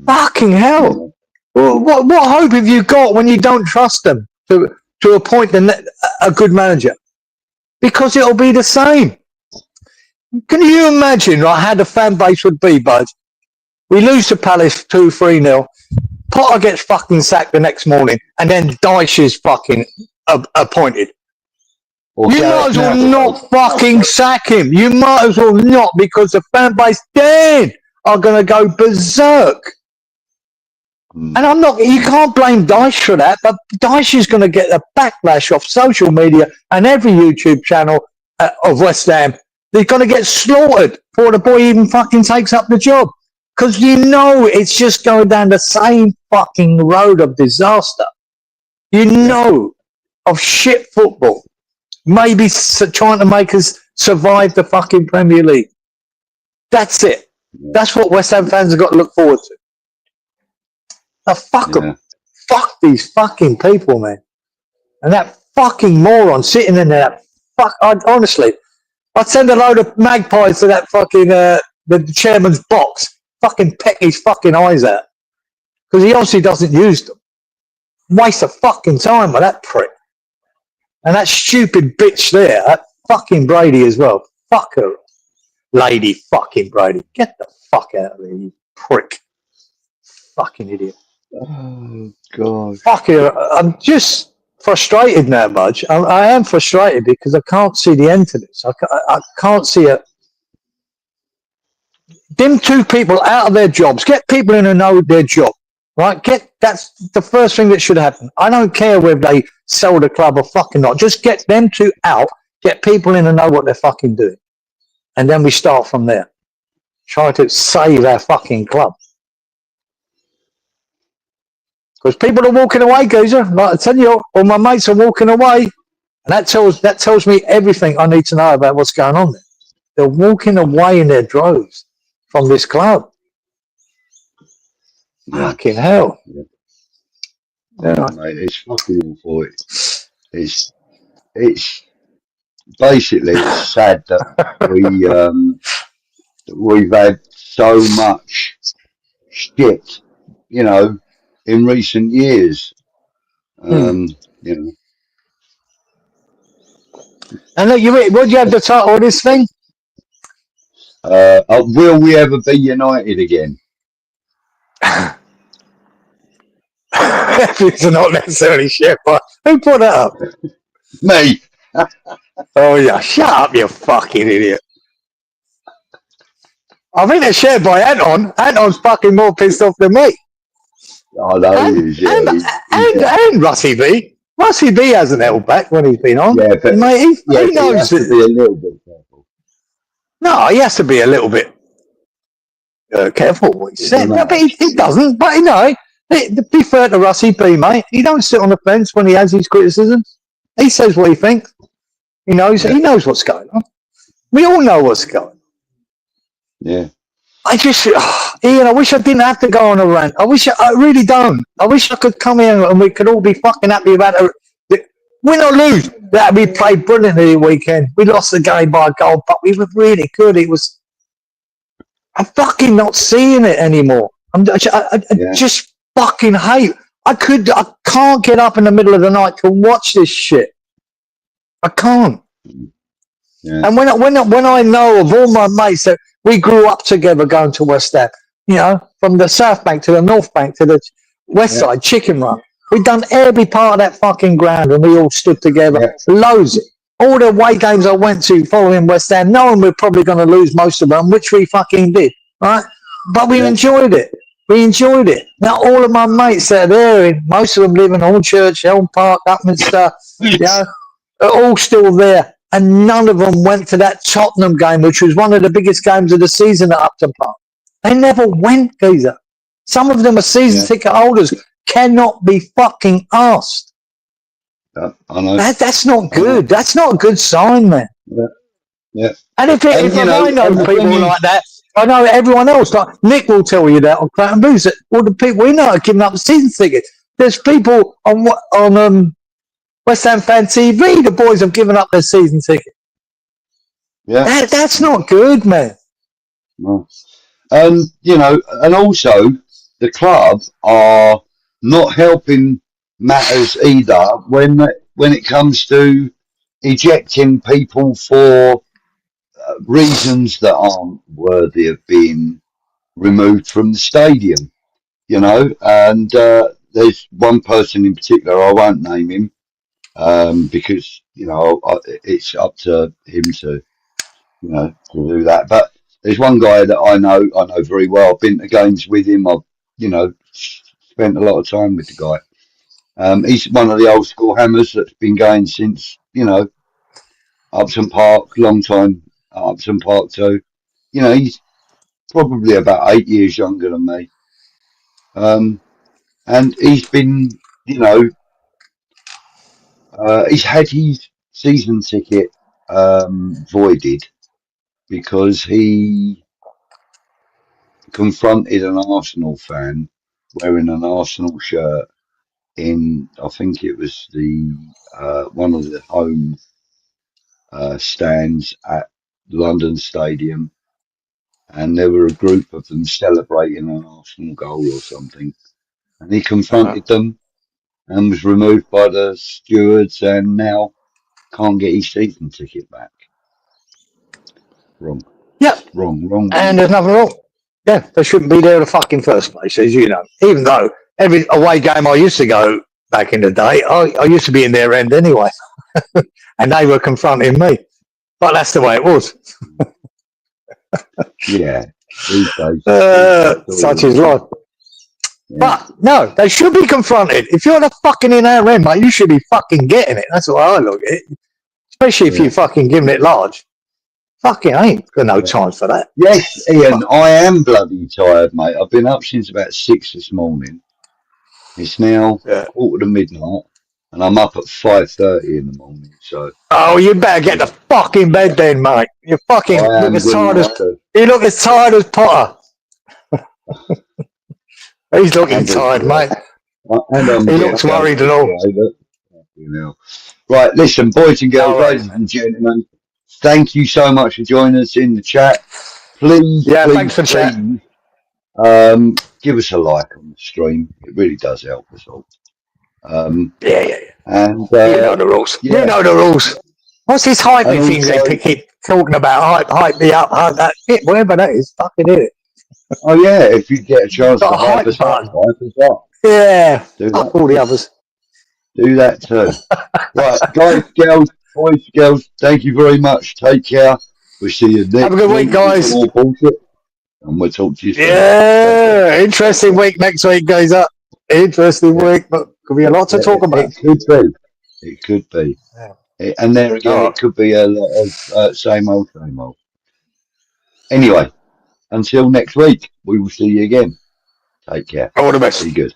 Speaker 2: Fucking hell. What hope have you got when you don't trust them to appoint a good manager? Because it'll be the same. Can you imagine how the fan base would be, Bud? We lose to Palace 2-3-0. Potter gets fucking sacked the next morning, and then Dyche is fucking appointed. You might as well not fucking sack him. You might as well not, because the fan base then are going to go berserk. And I'm not. You can't blame Dyche for that, but Dyche is going to get a backlash off social media and every YouTube channel of West Ham. They're going to get slaughtered before the boy even fucking takes up the job. Because you know it's just going down the same fucking road of disaster. You know, of shit football. Maybe trying to make us survive the fucking Premier League. That's it. That's what West Ham fans have got to look forward to. Now, fuck them. Fuck these fucking people, man. And that fucking moron sitting in there. Honestly, I'd send a load of magpies to that fucking the chairman's box. Fucking peck his fucking eyes out. Because he obviously doesn't use them. Waste of fucking time with that prick. And that stupid bitch there, that fucking Brady as well. Fuck her. Lady fucking Brady. Get the fuck out of here, you prick. Fucking idiot.
Speaker 1: Oh, God.
Speaker 2: Fuck her. I'm just frustrated now, Budge. I am frustrated because I can't see the end to this. I can't see it. Them two people out of their jobs. Get people in who know their job. Right? That's the first thing that should happen. I don't care whether they sell the club or fucking not. Just get them two out. Get people in who know what they're fucking doing. And then we start from there. Try to save our fucking club. Because people are walking away, geezer. Like I tell you, all my mates are walking away. And that tells me everything I need to know about what's going on there. They're walking away in their droves from this club. Fucking hell.
Speaker 1: Yeah. Mate, it's fucking awful. It's basically it's sad that we've had so much shit, you know, in recent years. You know.
Speaker 2: And look, what do you have the title of this thing?
Speaker 1: Will we ever be united again?
Speaker 2: It's not necessarily shit, but who put that up?
Speaker 1: Me.
Speaker 2: Oh yeah, shut up, you fucking idiot. I think they're shared by Anton. Anton's fucking more pissed off than me.
Speaker 1: Oh, no, he is, yeah.
Speaker 2: And Rusty B. Rusty B hasn't held back when he's been on.
Speaker 1: Yeah, but
Speaker 2: mate, he knows
Speaker 1: he has to be a little bit careful.
Speaker 2: No, he has to be a little bit careful what he said. No, but he doesn't. But you know, be fair to Rusty B, mate. He don't sit on the fence when he has his criticisms. He says what he thinks. He knows what's going on. We all know what's going on.
Speaker 1: Yeah.
Speaker 2: I just, Ian, I wish I didn't have to go on a rant. I really don't. I wish I could come here and we could all be fucking happy about it. Win or lose, that we played brilliantly the weekend. We lost the game by a goal, but we were really good. I'm fucking not seeing it anymore. I just fucking hate. I can't get up in the middle of the night to watch this shit. I can't.
Speaker 1: Yeah.
Speaker 2: And when I know of all my mates that we grew up together going to West Ham, you know, from the South Bank to the North Bank to the West Side, Chicken Run. We've done every part of that fucking ground and we all stood together. Loads. All the away games I went to following West Ham, knowing we're probably going to lose most of them, which we fucking did, right? But we enjoyed it. We enjoyed it. Now all of my mates that are there, most of them live in Hornchurch, Elm Park, Upminster, you know, are all still there. And none of them went to that Tottenham game, which was one of the biggest games of the season at Upton Park. They never went, geezer. Some of them are season ticket holders. Cannot be fucking asked.
Speaker 1: I know.
Speaker 2: That's not good. That's not a good sign, man.
Speaker 1: Yeah.
Speaker 2: And if I know people like that, I know everyone else. Like Nick will tell you that on Crack Booze. That all the people we know are giving up season tickets. There's people on West Ham Fan TV. The boys have given up their season ticket.
Speaker 1: Yeah.
Speaker 2: That's not good, man.
Speaker 1: No. You know, and also the club are not helping matters either when it comes to ejecting people for reasons that aren't worthy of being removed from the stadium, you know, and there's one person in particular, I won't name him, because, you know, it's up to him to, you know, to do that. But there's one guy that I know very well. I've been to games with him. I've, you know, spent a lot of time with the guy. He's one of the old school hammers that's been going since, you know, Upton Park, long time Upton Park too. You know, he's probably about 8 years younger than me. And he's been, you know, he's had his season ticket voided because he confronted an Arsenal fan wearing an Arsenal shirt in, I think it was the one of the home stands at London Stadium, and there were a group of them celebrating an Arsenal goal or something, and he confronted them and was removed by the stewards, and now can't get his season ticket back. Wrong.
Speaker 2: Yep.
Speaker 1: Wrong.
Speaker 2: And there's nothing wrong. Yeah, they shouldn't be there in the fucking first place, as you know. Even though every away game I used to go back in the day, I used to be in their end anyway. And they were confronting me. But that's the way it was.
Speaker 1: Yeah. These days,
Speaker 2: such is life. Yeah. But no, they should be confronted. If you're the fucking in our end, mate, you should be fucking getting it. That's the way I look at it. Especially if you're fucking giving it large. Fucking ain't got no time for that.
Speaker 1: Yes, Ian, I am bloody tired, mate. I've been up since about 6 this morning. It's now 1:45, and I'm up at 5:30 in the morning. So. Oh,
Speaker 2: you better get the fucking bed then, mate. You fucking look as tired as you look as tired as Potter. He's looking tired, mate. He looks worried and all.
Speaker 1: Right, listen, boys and girls, ladies and gentlemen, thank you so much for joining us in the chat. Please,
Speaker 2: thanks for chat.
Speaker 1: Give us a like on the stream. It really does help us all.
Speaker 2: And you know the rules.
Speaker 1: Yeah.
Speaker 2: You know the rules. What's this hyping thing they keep talking about? Hype me up, hype that shit, whatever that is. Fucking do it.
Speaker 1: Oh yeah, if you get a chance to hype us up.
Speaker 2: Yeah, fuck all the others.
Speaker 1: Do that too. Right, guys, girls, boys, girls, thank you very much. Take care. We'll see you next week.
Speaker 2: Have a good week, guys.
Speaker 1: More bullshit, and we'll talk to you soon.
Speaker 2: Yeah, interesting week next week, guys. Interesting week, but could be a lot to talk about.
Speaker 1: It could be. Yeah. And there again, it could be a lot of same old. Anyway, until next week, we will see you again. Take care.
Speaker 2: All the best.
Speaker 1: Be good.